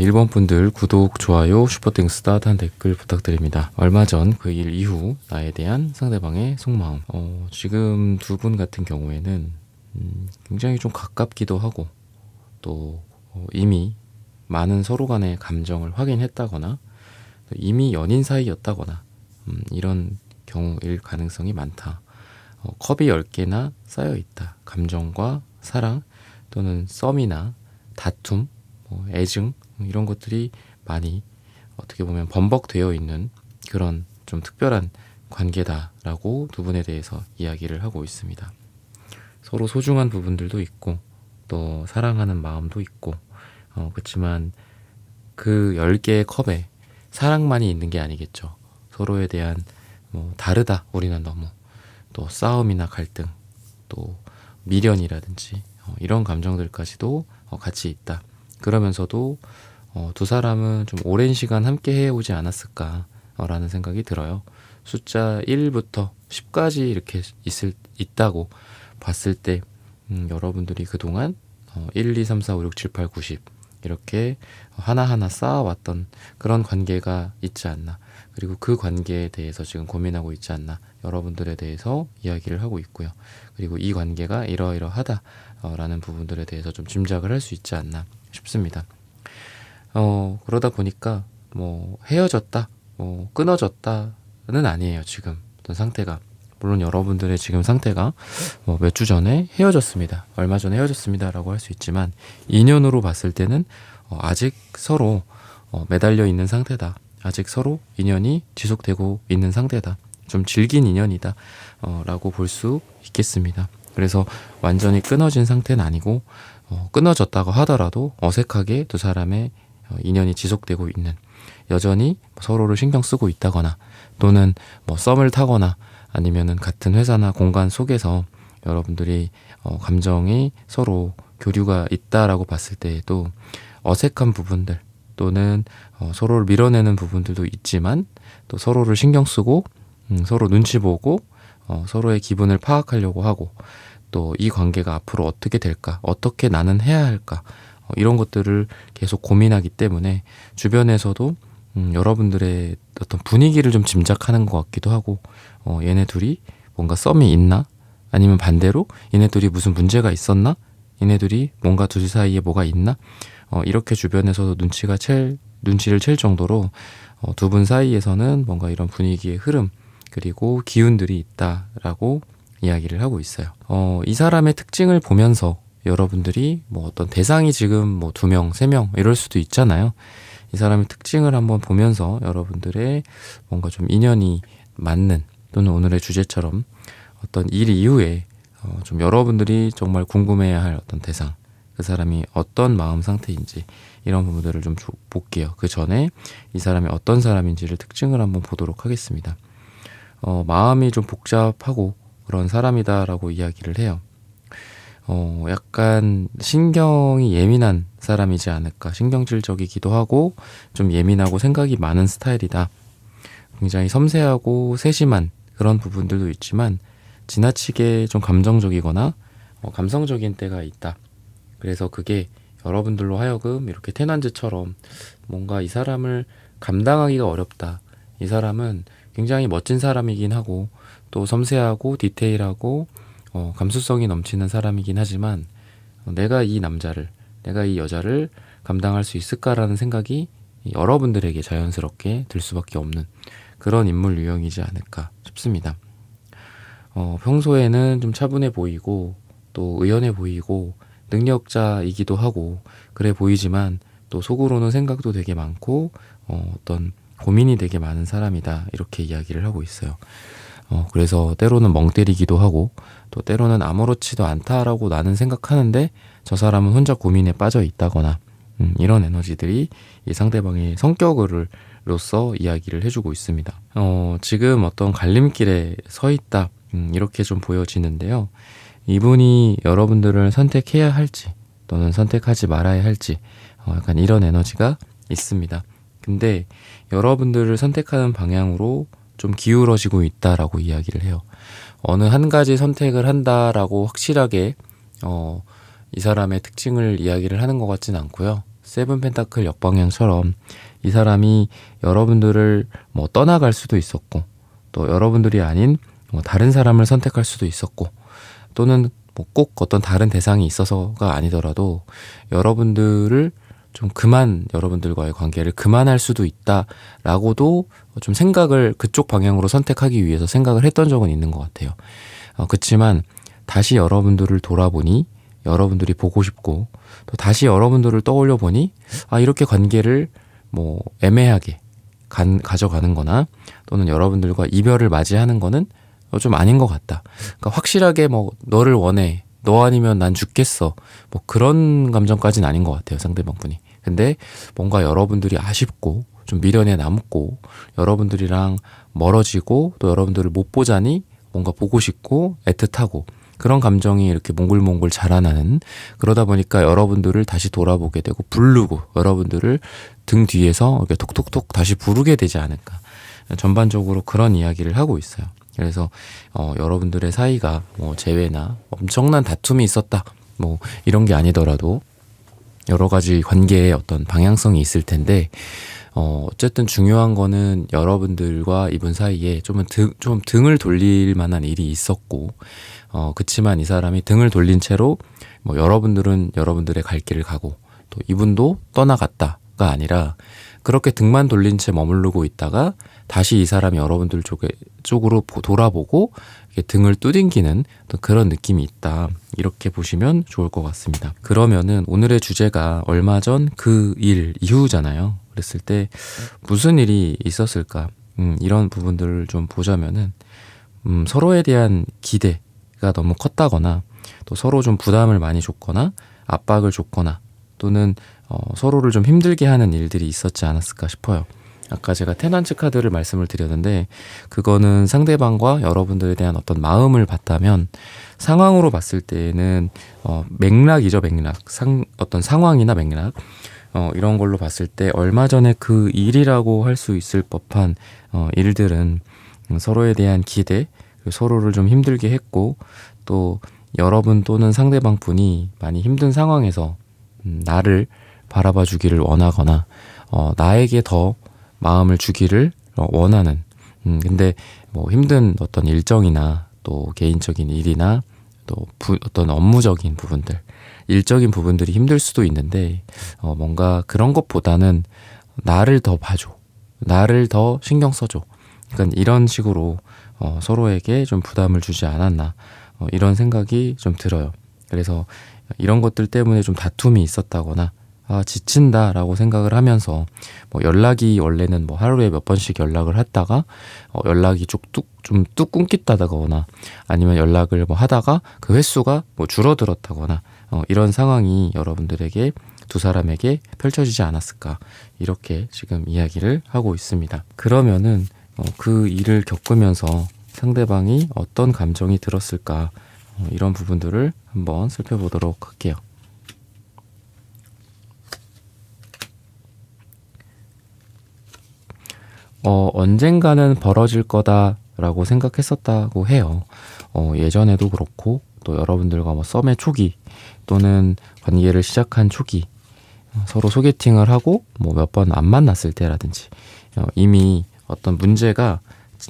1번 분들 구독, 좋아요, 슈퍼땡스 따뜻한 댓글 부탁드립니다. 얼마 전 그 일 이후 나에 대한 상대방의 속마음. 지금 두 분 같은 경우에는 굉장히 좀 가깝기도 하고 또 이미 많은 서로 간의 감정을 확인했다거나 이미 연인 사이였다거나 이런 경우일 가능성이 많다. 컵이 10개나 쌓여있다. 감정과 사랑 또는 썸이나 다툼, 애증 이런 것들이 많이 어떻게 보면 범벅되어 있는 그런 좀 특별한 관계다라고 두 분에 대해서 이야기를 하고 있습니다. 서로 소중한 부분들도 있고 또 사랑하는 마음도 있고 그렇지만 그 10개의 컵에 사랑만이 있는 게 아니겠죠. 서로에 대한 다르다 우리는 너무 또 싸움이나 갈등 또 미련이라든지 이런 감정들까지도 같이 있다. 그러면서도 두 사람은 좀 오랜 시간 함께 해오지 않았을까라는 생각이 들어요. 숫자 1부터 10까지 이렇게 있다고 봤을 때 여러분들이 그동안 1, 2, 3, 4, 5, 6, 7, 8, 9, 10 이렇게 하나하나 쌓아왔던 그런 관계가 있지 않나. 그리고 그 관계에 대해서 지금 고민하고 있지 않나. 여러분들에 대해서 이야기를 하고 있고요. 그리고 이 관계가 이러이러하다라는 부분들에 대해서 좀 짐작을 할 수 있지 않나 싶습니다. 그러다 보니까 헤어졌다, 끊어졌다는 아니에요. 지금 어떤 상태가. 물론 여러분들의 지금 상태가 몇 주 전에 헤어졌습니다. 얼마 전에 헤어졌습니다. 라고 할 수 있지만 인연으로 봤을 때는 아직 서로 매달려 있는 상태다. 아직 서로 인연이 지속되고 있는 상태다. 좀 질긴 인연이다. 라고 볼 수 있겠습니다. 그래서 완전히 끊어진 상태는 아니고 끊어졌다고 하더라도 어색하게 두 사람의 인연이 지속되고 있는 여전히 서로를 신경 쓰고 있다거나 또는 썸을 타거나 아니면은 같은 회사나 공간 속에서 여러분들이 감정이 서로 교류가 있다라고 봤을 때에도 어색한 부분들 또는 서로를 밀어내는 부분들도 있지만 또 서로를 신경 쓰고 서로 눈치 보고 서로의 기분을 파악하려고 하고 또 이 관계가 앞으로 어떻게 될까, 어떻게 나는 해야 할까 이런 것들을 계속 고민하기 때문에 주변에서도 여러분들의 어떤 분위기를 좀 짐작하는 것 같기도 하고 얘네 둘이 뭔가 썸이 있나? 아니면 반대로 얘네 둘이 무슨 문제가 있었나? 얘네 둘이 뭔가 둘 사이에 뭐가 있나? 이렇게 주변에서도 눈치를 챌 정도로 두 분 사이에서는 뭔가 이런 분위기의 흐름 그리고 기운들이 있다라고 이야기를 하고 있어요. 이 사람의 특징을 보면서 여러분들이 어떤 대상이 지금 2명, 3명 이럴 수도 있잖아요. 이 사람의 특징을 한번 보면서 여러분들의 뭔가 좀 인연이 맞는 또는 오늘의 주제처럼 어떤 일 이후에 좀 여러분들이 정말 궁금해야 할 어떤 대상, 그 사람이 어떤 마음 상태인지 이런 부분들을 좀 볼게요. 그 전에 이 사람이 어떤 사람인지를 특징을 한번 보도록 하겠습니다. 마음이 좀 복잡하고 그런 사람이다라고 이야기를 해요. 약간 신경이 예민한 사람이지 않을까. 신경질적이기도 하고 좀 예민하고 생각이 많은 스타일이다. 굉장히 섬세하고 세심한 그런 부분들도 있지만 지나치게 좀 감정적이거나 감성적인 때가 있다. 그래서 그게 여러분들로 하여금 이렇게 테난즈처럼 뭔가 이 사람을 감당하기가 어렵다. 이 사람은 굉장히 멋진 사람이긴 하고 또 섬세하고 디테일하고 감수성이 넘치는 사람이긴 하지만 내가 이 여자를 감당할 수 있을까라는 생각이 여러분들에게 자연스럽게 들 수밖에 없는 그런 인물 유형이지 않을까 싶습니다. 평소에는 좀 차분해 보이고 또 의연해 보이고 능력자이기도 하고 그래 보이지만 또 속으로는 생각도 되게 많고 어떤 고민이 되게 많은 사람이다 이렇게 이야기를 하고 있어요. 그래서 때로는 멍 때리기도 하고 또 때로는 아무렇지도 않다라고 나는 생각하는데 저 사람은 혼자 고민에 빠져 있다거나 이런 에너지들이 이 상대방의 성격으로서 이야기를 해주고 있습니다. 지금 어떤 갈림길에 서 있다 이렇게 좀 보여지는데요. 이분이 여러분들을 선택해야 할지 또는 선택하지 말아야 할지 약간 이런 에너지가 있습니다. 근데 여러분들을 선택하는 방향으로 좀 기울어지고 있다라고 이야기를 해요. 어느 한 가지 선택을 한다라고 확실하게 이 사람의 특징을 이야기를 하는 것 같진 않고요. 세븐 펜타클 역방향처럼 이 사람이 여러분들을 뭐 떠나갈 수도 있었고, 또 여러분들이 아닌 뭐 다른 사람을 선택할 수도 있었고, 또는 뭐 꼭 어떤 다른 대상이 있어서가 아니더라도 여러분들을 좀 여러분들과의 관계를 그만할 수도 있다라고도 좀 생각을 그쪽 방향으로 선택하기 위해서 생각을 했던 적은 있는 것 같아요. 그치만 다시 여러분들을 돌아보니 여러분들이 보고 싶고, 또 다시 여러분들을 떠올려 보니 이렇게 관계를 뭐 애매하게 가져가는 거나, 또는 여러분들과 이별을 맞이하는 거는 좀 아닌 것 같다. 그러니까 확실하게 뭐 너를 원해, 너 아니면 난 죽겠어, 뭐 그런 감정까지는 아닌 것 같아요, 상대방분이. 근데 뭔가 여러분들이 아쉽고 좀 미련에 남고, 여러분들이랑 멀어지고, 또 여러분들을 못 보자니 뭔가 보고 싶고 애틋하고, 그런 감정이 이렇게 몽글몽글 자라나는, 그러다 보니까 여러분들을 다시 돌아보게 되고 부르고, 여러분들을 등 뒤에서 이렇게 톡톡톡 다시 부르게 되지 않을까, 전반적으로 그런 이야기를 하고 있어요. 그래서 여러분들의 사이가 뭐 재회나 엄청난 다툼이 있었다, 뭐 이런 게 아니더라도 여러 가지 관계에 어떤 방향성이 있을 텐데, 어쨌든 중요한 거는 여러분들과 이분 사이에 좀 등을 돌릴 만한 일이 있었고, 그치만 이 사람이 등을 돌린 채로 뭐 여러분들은 여러분들의 갈 길을 가고, 또 이분도 떠나갔다가 아니라 그렇게 등만 돌린 채 머무르고 있다가 다시 이 사람이 여러분들 쪽으로 돌아보고 등을 두딩기는 그런 느낌이 있다, 이렇게 보시면 좋을 것 같습니다. 그러면은 오늘의 주제가 얼마 전 그 일 이후잖아요. 그랬을 때 무슨 일이 있었을까, 이런 부분들을 좀 보자면은 서로에 대한 기대가 너무 컸다거나, 또 서로 좀 부담을 많이 줬거나 압박을 줬거나, 또는 서로를 좀 힘들게 하는 일들이 있었지 않았을까 싶어요. 아까 제가 테넌트 카드를 말씀을 드렸는데, 그거는 상대방과 여러분들에 대한 어떤 마음을 봤다면, 상황으로 봤을 때는 맥락이죠, 맥락. 어떤 상황이나 맥락, 이런 걸로 봤을 때 얼마 전에 그 일이라고 할 수 있을 법한 일들은 서로에 대한 기대, 서로를 좀 힘들게 했고, 또 여러분 또는 상대방 분이 많이 힘든 상황에서 나를 바라봐 주기를 원하거나, 나에게 더 마음을 주기를 원하는, 근데 뭐 힘든 어떤 일정이나 또 개인적인 일이나 또 어떤 업무적인 부분들, 일적인 부분들이 힘들 수도 있는데, 뭔가 그런 것보다는 나를 더 봐줘, 나를 더 신경 써줘, 그러니까 이런 식으로 서로에게 좀 부담을 주지 않았나, 이런 생각이 좀 들어요. 그래서 이런 것들 때문에 좀 다툼이 있었다거나, 지친다라고 생각을 하면서 뭐 연락이 원래는 뭐 하루에 몇 번씩 연락을 했다가 연락이 좀 뚝 끊겼다거나, 아니면 연락을 뭐 하다가 그 횟수가 뭐 줄어들었다거나, 이런 상황이 여러분들에게, 두 사람에게 펼쳐지지 않았을까, 이렇게 지금 이야기를 하고 있습니다. 그러면은 그 일을 겪으면서 상대방이 어떤 감정이 들었을까, 이런 부분들을 한번 살펴보도록 할게요. 언젠가는 벌어질 거다라고 생각했었다고 해요. 예전에도 그렇고, 또 여러분들과 뭐 썸의 초기, 또는 관계를 시작한 초기, 서로 소개팅을 하고 뭐 몇 번 안 만났을 때라든지, 이미 어떤 문제가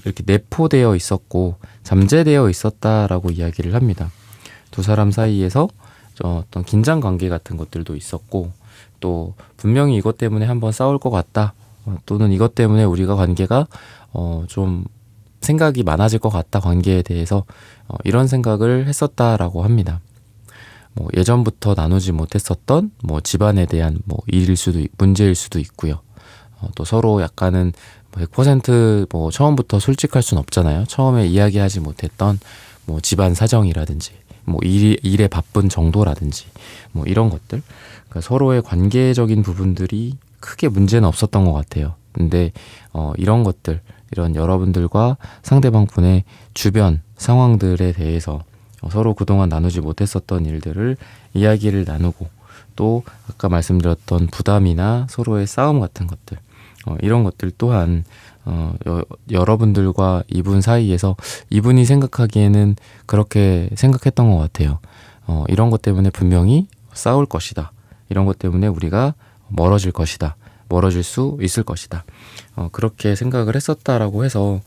이렇게 내포되어 있었고 잠재되어 있었다라고 이야기를 합니다. 두 사람 사이에서 어떤 긴장 관계 같은 것들도 있었고, 또 분명히 이것 때문에 한번 싸울 것 같다, 또는 이것 때문에 우리가 관계가 좀 생각이 많아질 것 같다, 관계에 대해서, 이런 생각을 했었다라고 합니다. 뭐 예전부터 나누지 못했었던 뭐 집안에 대한 뭐 문제일 수도 있고요. 또 서로 약간은 100% 처음부터 솔직할 순 없잖아요. 처음에 이야기하지 못했던 뭐 집안 사정이라든지, 뭐 일에 바쁜 정도라든지, 뭐 이런 것들, 그러니까 서로의 관계적인 부분들이 크게 문제는 없었던 것 같아요. 근데 이런 것들, 이런 여러분들과 상대방 분의 주변 상황들에 대해서 서로 그동안 나누지 못했었던 일들을 이야기를 나누고, 또 아까 말씀드렸던 부담이나 서로의 싸움 같은 것들, 이런 것들 또한 여러분들과 이분 사이에서 이분이 생각하기에는 그렇게 생각했던 것 같아요. 이런 것 때문에 분명히 싸울 것이다, 이런 것 때문에 우리가 멀어질 것이다. 멀어질 수 있을 것이다. 그렇게 생각을 했었다라고 해서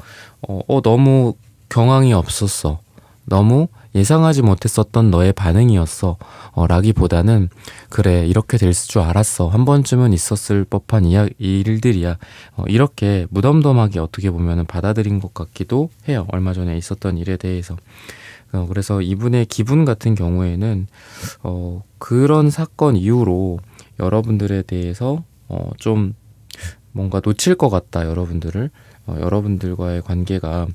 너무 경황이 없었어. 너무 예상하지 못했었던 너의 반응이었어. 라기보다는 그래 이렇게 될 줄 알았어. 한 번쯤은 있었을 법한 일들이야. 이렇게 무덤덤하게 어떻게 보면 받아들인 것 같기도 해요. 얼마 전에 있었던 일에 대해서. 그래서 이분의 기분 같은 경우에는 그런 사건 이후로 여러분들에 대해서 좀 뭔가 놓칠 것 같다. 여러분들과의 관계가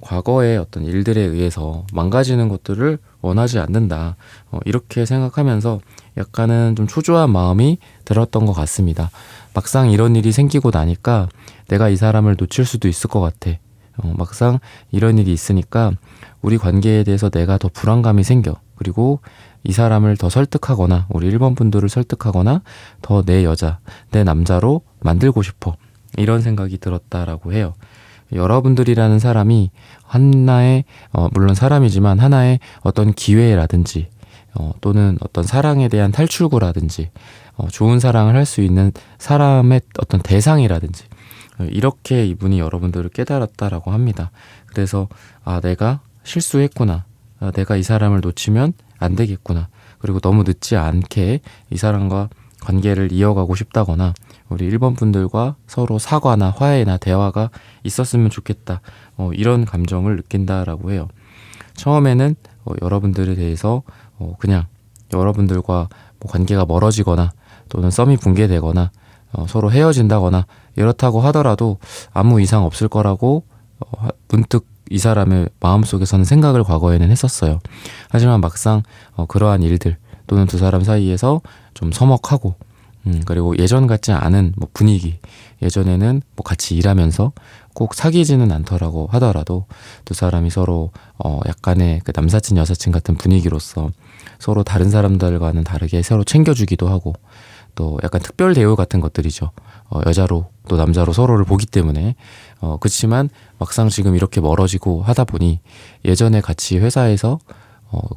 과거의 어떤 일들에 의해서 망가지는 것들을 원하지 않는다. 이렇게 생각하면서 약간은 좀 초조한 마음이 들었던 것 같습니다. 막상 이런 일이 생기고 나니까 내가 이 사람을 놓칠 수도 있을 것 같아. 막상 이런 일이 있으니까 우리 관계에 대해서 내가 더 불안감이 생겨. 그리고 이 사람을 더 설득하거나 우리 1번 분들을 설득하거나 더 내 여자, 내 남자로 만들고 싶어. 이런 생각이 들었다라고 해요. 여러분들이라는 사람이 하나의 물론 사람이지만 하나의 어떤 기회라든지 또는 어떤 사랑에 대한 탈출구라든지 좋은 사랑을 할 수 있는 사람의 어떤 대상이라든지 이렇게 이분이 여러분들을 깨달았다라고 합니다. 그래서 내가 실수했구나. 내가 이 사람을 놓치면 안 되겠구나. 그리고 너무 늦지 않게 이 사람과 관계를 이어가고 싶다거나 우리 1번 분들과 서로 사과나 화해나 대화가 있었으면 좋겠다. 이런 감정을 느낀다라고 해요. 처음에는 여러분들에 대해서 그냥 여러분들과 관계가 멀어지거나 또는 썸이 붕괴되거나 서로 헤어진다거나 이렇다고 하더라도 아무 이상 없을 거라고 문득 이 사람의 마음속에서는 생각을 과거에는 했었어요. 하지만 막상 그러한 일들 또는 두 사람 사이에서 좀 서먹하고 그리고 예전 같지 않은 분위기, 예전에는 같이 일하면서 꼭 사귀지는 않더라고 하더라도 두 사람이 서로 약간의 그 남사친 여사친 같은 분위기로서 서로 다른 사람들과는 다르게 서로 챙겨주기도 하고 또 약간 특별 대우 같은 것들이죠. 여자로 또 남자로 서로를 보기 때문에 그렇지만 막상 지금 이렇게 멀어지고 하다 보니 예전에 같이 회사에서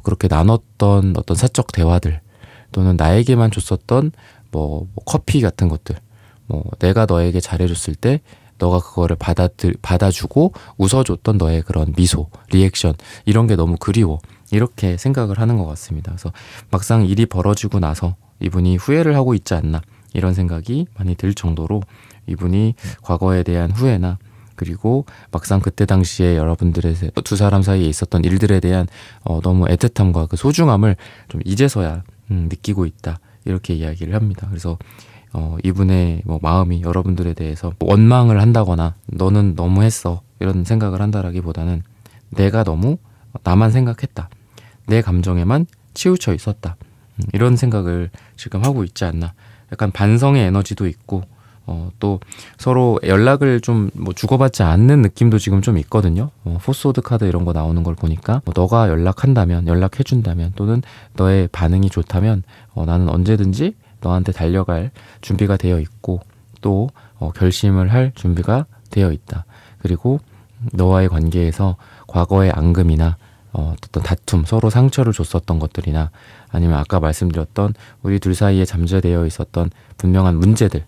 그렇게 나눴던 어떤 사적 대화들 또는 나에게만 줬었던 커피 같은 것들 내가 너에게 잘해줬을 때 너가 그거를 받아주고 웃어줬던 너의 그런 미소, 리액션 이런 게 너무 그리워 이렇게 생각을 하는 것 같습니다. 그래서 막상 일이 벌어지고 나서 이분이 후회를 하고 있지 않나 이런 생각이 많이 들 정도로 이분이 과거에 대한 후회나 그리고 막상 그때 당시에 여러분들의 두 사람 사이에 있었던 일들에 대한 너무 애틋함과 그 소중함을 좀 이제서야 느끼고 있다 이렇게 이야기를 합니다. 그래서 이분의 마음이 여러분들에 대해서 원망을 한다거나 너는 너무했어 이런 생각을 한다라기보다는 내가 너무 나만 생각했다. 내 감정에만 치우쳐 있었다. 이런 생각을 지금 하고 있지 않나. 약간 반성의 에너지도 있고 또 서로 연락을 좀 주고받지 않는 느낌도 지금 좀 있거든요. 포스워드 카드 이런 거 나오는 걸 보니까 너가 연락한다면 연락해준다면 또는 너의 반응이 좋다면 나는 언제든지 너한테 달려갈 준비가 되어 있고 또 결심을 할 준비가 되어 있다. 그리고 너와의 관계에서 과거의 앙금이나 어떤 다툼, 서로 상처를 줬었던 것들이나 아니면 아까 말씀드렸던 우리 둘 사이에 잠재되어 있었던 분명한 문제들,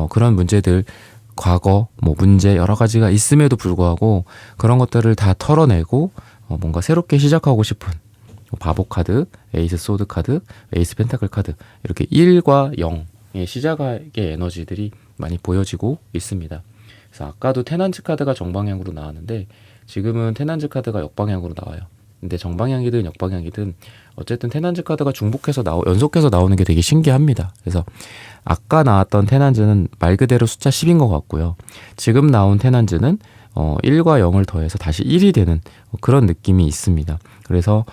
그런 문제들, 과거, 문제 여러 가지가 있음에도 불구하고 그런 것들을 다 털어내고 뭔가 새롭게 시작하고 싶은 바보 카드, 에이스 소드 카드, 에이스 펜타클 카드 이렇게 1과 0의 시작의 에너지들이 많이 보여지고 있습니다. 그래서 아까도 테난즈 카드가 정방향으로 나왔는데 지금은 테난즈 카드가 역방향으로 나와요. 근데 정방향이든 역방향이든 어쨌든 테난즈 카드가 중복해서 연속해서 나오는 게 되게 신기합니다. 그래서 아까 나왔던 테난즈는 말 그대로 숫자 10인 것 같고요. 지금 나온 테난즈는 1과 0을 더해서 다시 1이 되는 그런 느낌이 있습니다. 그래서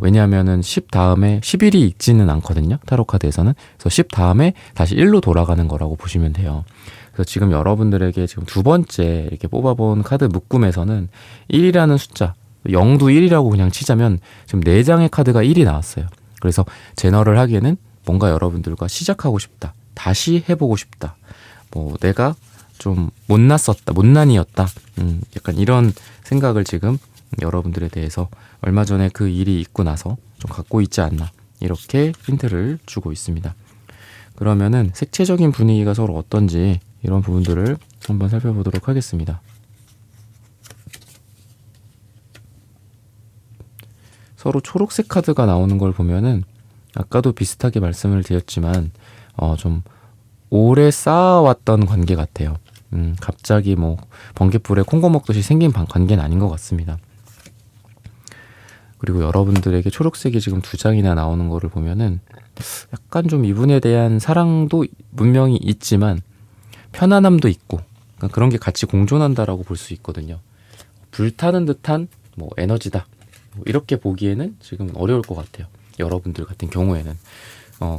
왜냐하면은 10 다음에 11이 있지는 않거든요. 타로 카드에서는. 그래서 10 다음에 다시 1로 돌아가는 거라고 보시면 돼요. 그래서 지금 여러분들에게 지금 두 번째 이렇게 뽑아본 카드 묶음에서는 1이라는 숫자 0도 1이라고 그냥 치자면 지금 4장의 카드가 1이 나왔어요. 그래서 제너럴 하기에는 뭔가 여러분들과 시작하고 싶다. 다시 해보고 싶다. 내가 좀 못난이었다. 약간 이런 생각을 지금 여러분들에 대해서 얼마 전에 그 일이 있고 나서 좀 갖고 있지 않나. 이렇게 힌트를 주고 있습니다. 그러면은 색채적인 분위기가 서로 어떤지 이런 부분들을 한번 살펴보도록 하겠습니다. 서로 초록색 카드가 나오는 걸 보면은 아까도 비슷하게 말씀을 드렸지만 좀 오래 쌓아왔던 관계 같아요. 갑자기 뭐 번갯불에 콩고 먹듯이 생긴 관계는 아닌 것 같습니다. 그리고 여러분들에게 초록색이 지금 2장이나 나오는 거를 보면은 약간 좀 이분에 대한 사랑도 분명히 있지만 편안함도 있고, 그러니까 그런 게 같이 공존한다라고 볼 수 있거든요. 불타는 듯한 뭐 에너지다, 뭐 이렇게 보기에는 지금 어려울 것 같아요. 여러분들 같은 경우에는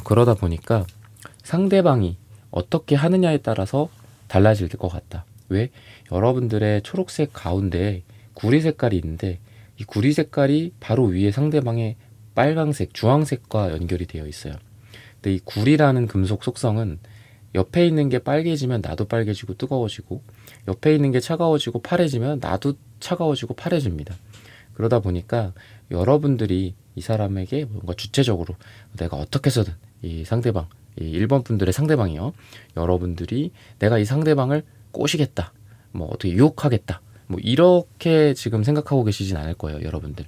그러다 보니까 상대방이 어떻게 하느냐에 따라서 달라질 것 같다. 왜? 여러분들의 초록색 가운데 구리 색깔이 있는데 이 구리 색깔이 바로 위에 상대방의 빨강색, 주황색과 연결이 되어 있어요. 근데 이 구리라는 금속 속성은 옆에 있는 게 빨개지면 나도 빨개지고 뜨거워지고, 옆에 있는 게 차가워지고 파래지면 나도 차가워지고 파래집니다. 그러다 보니까 여러분들이 이 사람에게 뭔가 주체적으로 내가 어떻게 해서든 이 상대방, 이 1번 분들의 상대방이요, 여러분들이 내가 이 상대방을 꼬시겠다, 뭐 어떻게 유혹하겠다, 뭐 이렇게 지금 생각하고 계시진 않을 거예요. 여러분들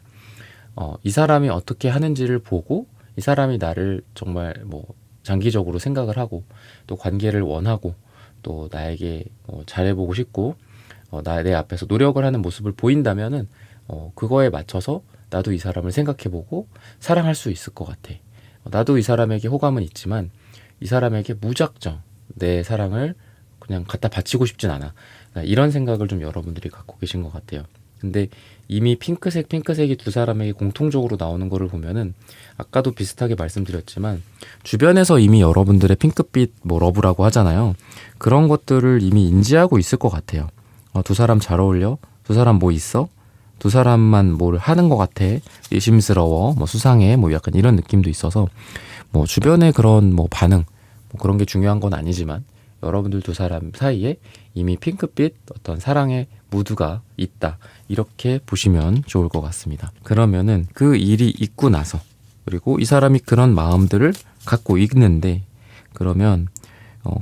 이 사람이 어떻게 하는지를 보고 이 사람이 나를 정말 뭐 장기적으로 생각을 하고 또 관계를 원하고 또 나에게 잘해보고 싶고 내 앞에서 노력을 하는 모습을 보인다면은 그거에 맞춰서 나도 이 사람을 생각해보고 사랑할 수 있을 것 같아. 나도 이 사람에게 호감은 있지만 이 사람에게 무작정 내 사랑을 그냥 갖다 바치고 싶진 않아. 이런 생각을 좀 여러분들이 갖고 계신 것 같아요. 근데 이미 핑크색이 2사람에게 공통적으로 나오는 거를 보면은 아까도 비슷하게 말씀드렸지만 주변에서 이미 여러분들의 핑크빛 뭐 러브라고 하잖아요. 그런 것들을 이미 인지하고 있을 것 같아요. 2사람 잘 어울려? 2사람 뭐 있어? 2사람만 뭘 하는 것 같아? 의심스러워? 뭐 수상해? 뭐 약간 이런 느낌도 있어서 뭐 주변의 그런 뭐 반응, 뭐 그런 게 중요한 건 아니지만 여러분들 2사람 사이에 이미 핑크빛 어떤 사랑의 무드가 있다, 이렇게 보시면 좋을 것 같습니다. 그러면은 그 일이 있고 나서, 그리고 이 사람이 그런 마음들을 갖고 있는데, 그러면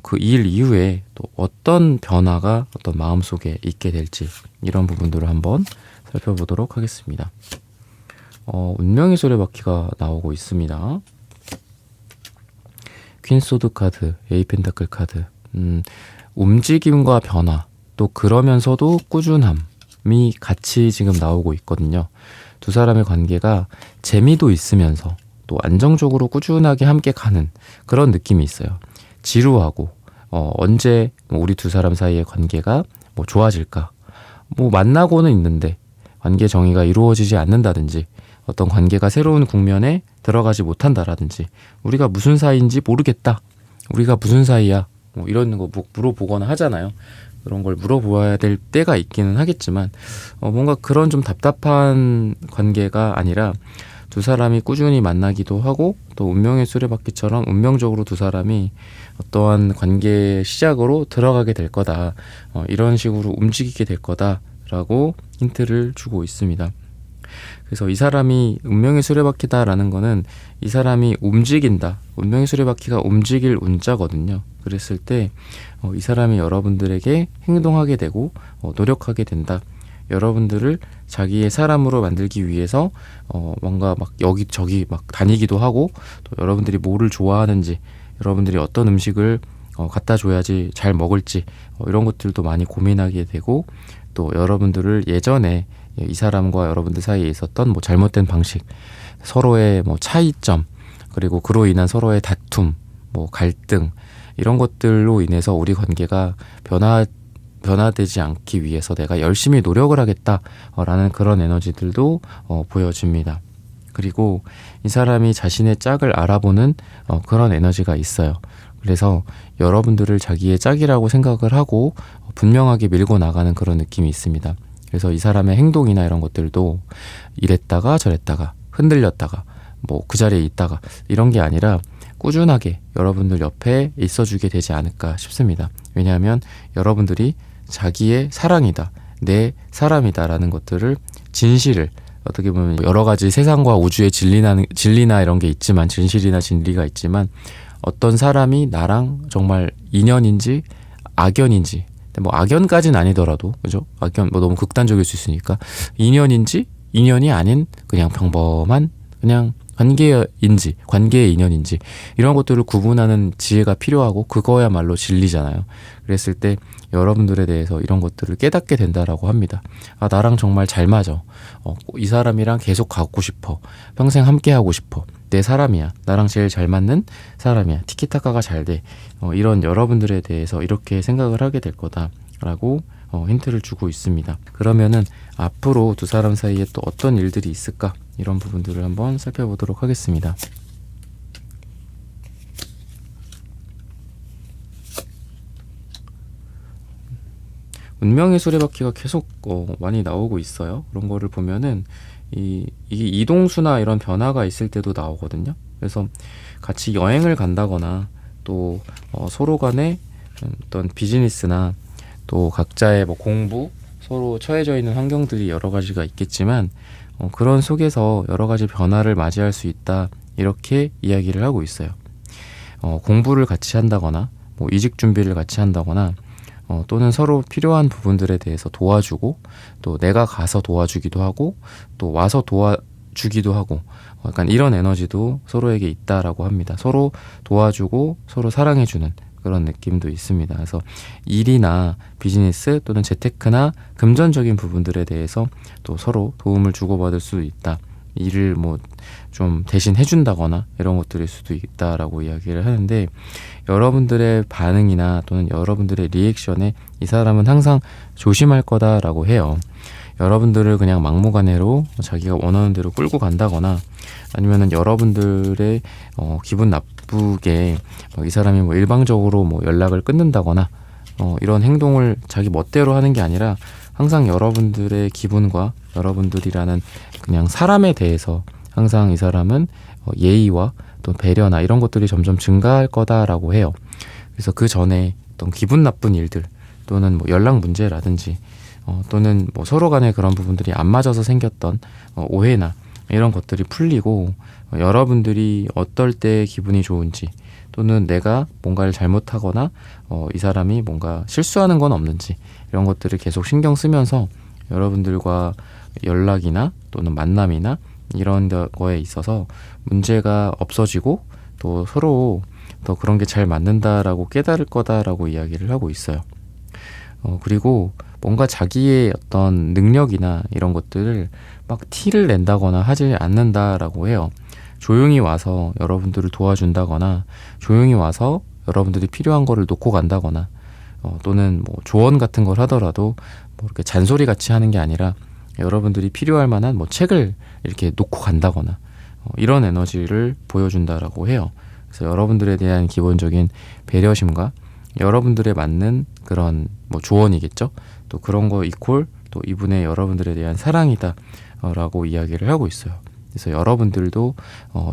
그 일 이후에 또 어떤 변화가 어떤 마음속에 있게 될지, 이런 부분들을 한번 살펴보도록 하겠습니다. 운명의 수레바퀴가 나오고 있습니다. 퀸소드 카드, 에이 펜타클 카드, 움직임과 변화, 또 그러면서도 꾸준함이 같이 지금 나오고 있거든요. 2사람의 관계가 재미도 있으면서 또 안정적으로 꾸준하게 함께 가는 그런 느낌이 있어요. 지루하고 언제 우리 2사람 사이의 관계가 뭐 좋아질까, 뭐 만나고는 있는데 관계 정의가 이루어지지 않는다든지, 어떤 관계가 새로운 국면에 들어가지 못한다라든지, 우리가 무슨 사이인지 모르겠다, 우리가 무슨 사이야, 뭐 이런 거 물어보거나 하잖아요. 그런 걸 물어보아야 될 때가 있기는 하겠지만 뭔가 그런 좀 답답한 관계가 아니라 2사람이 꾸준히 만나기도 하고, 또 운명의 수레바퀴처럼 운명적으로 2사람이 어떠한 관계 시작으로 들어가게 될 거다, 이런 식으로 움직이게 될 거다라고 힌트를 주고 있습니다. 그래서 이 사람이 운명의 수레바퀴다라는 거는 이 사람이 움직인다, 운명의 수레바퀴가 움직일 운자거든요. 그랬을 때 이 사람이 여러분들에게 행동하게 되고 노력하게 된다, 여러분들을 자기의 사람으로 만들기 위해서 뭔가 막 여기저기 막 다니기도 하고, 또 여러분들이 뭐를 좋아하는지, 여러분들이 어떤 음식을 갖다 줘야지 잘 먹을지, 이런 것들도 많이 고민하게 되고, 또 여러분들을 예전에 이 사람과 여러분들 사이에 있었던 뭐 잘못된 방식, 서로의 뭐 차이점, 그리고 그로 인한 서로의 다툼, 뭐 갈등, 이런 것들로 인해서 우리 관계가 변화되지 않기 위해서 내가 열심히 노력을 하겠다라는 그런 에너지들도 보여집니다. 그리고 이 사람이 자신의 짝을 알아보는 그런 에너지가 있어요. 그래서 여러분들을 자기의 짝이라고 생각을 하고 분명하게 밀고 나가는 그런 느낌이 있습니다. 그래서 이 사람의 행동이나 이런 것들도 이랬다가 저랬다가 흔들렸다가 뭐 그 자리에 있다가 이런 게 아니라 꾸준하게 여러분들 옆에 있어주게 되지 않을까 싶습니다. 왜냐하면 여러분들이 자기의 사랑이다, 내 사람이다 라는 것들을, 진실을, 어떻게 보면 여러 가지 세상과 우주의 진리나 이런 게 있지만, 진실이나 진리가 있지만 어떤 사람이 나랑 정말 인연인지 악연인지, 뭐 악연까지는 아니더라도, 그죠? 악연 뭐 너무 극단적일 수 있으니까 인연인지 인연이 아닌 그냥 평범한 그냥 관계인지 관계의 인연인지 이런 것들을 구분하는 지혜가 필요하고, 그거야말로 진리잖아요. 그랬을 때 여러분들에 대해서 이런 것들을 깨닫게 된다라고 합니다. 아, 나랑 정말 잘 맞아. 이 사람이랑 계속 가고 싶어. 평생 함께 하고 싶어. 내 사람이야. 나랑 제일 잘 맞는 사람이야. 티키타카가 잘 돼. 이런 여러분들에 대해서 이렇게 생각을 하게 될 거다라고 힌트를 주고 있습니다. 그러면은 앞으로 두 사람 사이에 또 어떤 일들이 있을까? 이런 부분들을 한번 살펴보도록 하겠습니다. 운명의 수레바퀴가 계속 많이 나오고 있어요. 그런 거를 보면은 이게 이동수나 이런 변화가 있을 때도 나오거든요. 그래서 같이 여행을 간다거나 또 서로 간에 어떤 비즈니스나 또 각자의 뭐 공부, 서로 처해져 있는 환경들이 여러 가지가 있겠지만 그런 속에서 여러 가지 변화를 맞이할 수 있다, 이렇게 이야기를 하고 있어요. 공부를 같이 한다거나 뭐 이직 준비를 같이 한다거나 또는 서로 필요한 부분들에 대해서 도와주고, 또 내가 가서 도와주기도 하고 또 와서 도와주기도 하고, 약간 이런 에너지도 서로에게 있다라고 합니다. 서로 도와주고 서로 사랑해주는 그런 느낌도 있습니다. 그래서 일이나 비즈니스 또는 재테크나 금전적인 부분들에 대해서 또 서로 도움을 주고받을 수 있다. 일을 뭐 좀 대신 해준다거나 이런 것들일 수도 있다라고 이야기를 하는데, 여러분들의 반응이나 또는 여러분들의 리액션에 이 사람은 항상 조심할 거다라고 해요. 여러분들을 그냥 막무가내로 자기가 원하는 대로 끌고 간다거나, 아니면은 여러분들의 기분 나쁘게 이 사람이 뭐 일방적으로 뭐 연락을 끊는다거나 이런 행동을 자기 멋대로 하는 게 아니라, 항상 여러분들의 기분과 여러분들이라는 그냥 사람에 대해서 항상 이 사람은 예의와 또 배려나 이런 것들이 점점 증가할 거다라고 해요. 그래서 그 전에 어떤 기분 나쁜 일들 또는 뭐 연락 문제라든지 또는 뭐 서로 간에 그런 부분들이 안 맞아서 생겼던 오해나 이런 것들이 풀리고, 여러분들이 어떨 때 기분이 좋은지, 또는 내가 뭔가를 잘못하거나 이 사람이 뭔가 실수하는 건 없는지, 이런 것들을 계속 신경 쓰면서 여러분들과 연락이나 또는 만남이나 이런 거에 있어서 문제가 없어지고, 또 서로 더 그런 게 잘 맞는다라고 깨달을 거다라고 이야기를 하고 있어요. 그리고 뭔가 자기의 어떤 능력이나 이런 것들을 막 티를 낸다거나 하지 않는다라고 해요. 조용히 와서 여러분들을 도와준다거나, 조용히 와서 여러분들이 필요한 거를 놓고 간다거나, 또는 뭐 조언 같은 걸 하더라도 뭐 이렇게 잔소리 같이 하는 게 아니라, 여러분들이 필요할 만한 뭐 책을 이렇게 놓고 간다거나 이런 에너지를 보여준다라고 해요. 그래서 여러분들에 대한 기본적인 배려심과 여러분들에 맞는 그런 뭐 조언이겠죠. 또 그런 거 이퀄 또 이분의 여러분들에 대한 사랑이다 라고 이야기를 하고 있어요. 그래서 여러분들도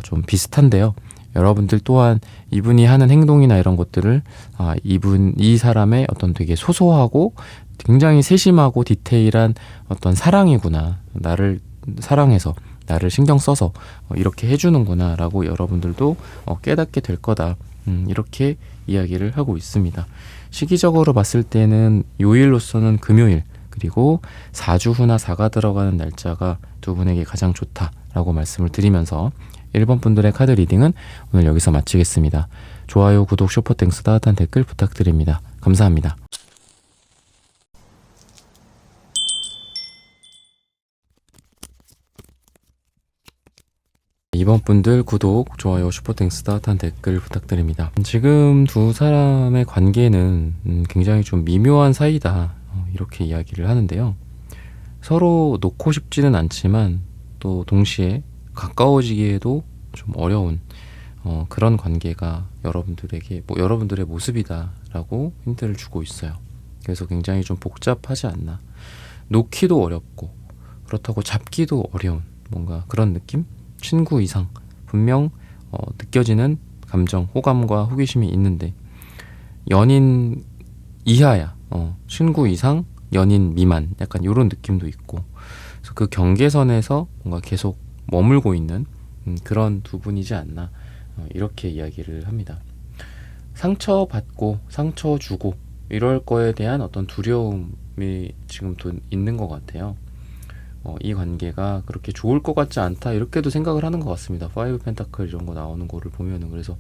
좀 비슷한데요. 여러분들 또한 이분이 하는 행동이나 이런 것들을 이 사람의 어떤 되게 소소하고 굉장히 세심하고 디테일한 어떤 사랑이구나, 나를 사랑해서 나를 신경 써서 이렇게 해주는구나 라고 여러분들도 깨닫게 될 거다, 이렇게 이야기를 하고 있습니다. 시기적으로 봤을 때는 요일로서는 금요일, 그리고 4주 후나 4가 들어가는 날짜가 두 분에게 가장 좋다라고 말씀을 드리면서 1번 분들의 카드 리딩은 오늘 여기서 마치겠습니다. 좋아요, 구독, 슈퍼땡스, 따뜻한 댓글 부탁드립니다. 감사합니다. 2번 분들 구독, 좋아요, 슈퍼땡스, 따뜻한 댓글 부탁드립니다. 지금 두 사람의 관계는 굉장히 좀 미묘한 사이다, 이렇게 이야기를 하는데요. 서로 놓고 싶지는 않지만 또 동시에 가까워지기에도 좀 어려운 그런 관계가 여러분들에게 여러분들의 모습이다라고 힌트를 주고 있어요. 그래서 굉장히 좀 복잡하지 않나, 놓기도 어렵고 그렇다고 잡기도 어려운 뭔가 그런 느낌? 친구 이상 분명 느껴지는 감정, 호감과 호기심이 있는데, 연인 이하야, 친구 이상, 연인 미만, 약간 이런 느낌도 있고, 그래서 그 경계선에서 뭔가 계속 머물고 있는 그런 두 분이지 않나, 이렇게 이야기를 합니다. 상처받고 상처 주고 이럴 거에 대한 어떤 두려움이 지금 또 있는 것 같아요. 이 관계가 그렇게 좋을 것 같지 않다 이렇게도 생각을 하는 것 같습니다. 5 펜타클 이런 거 나오는 거를 보면은. 그래서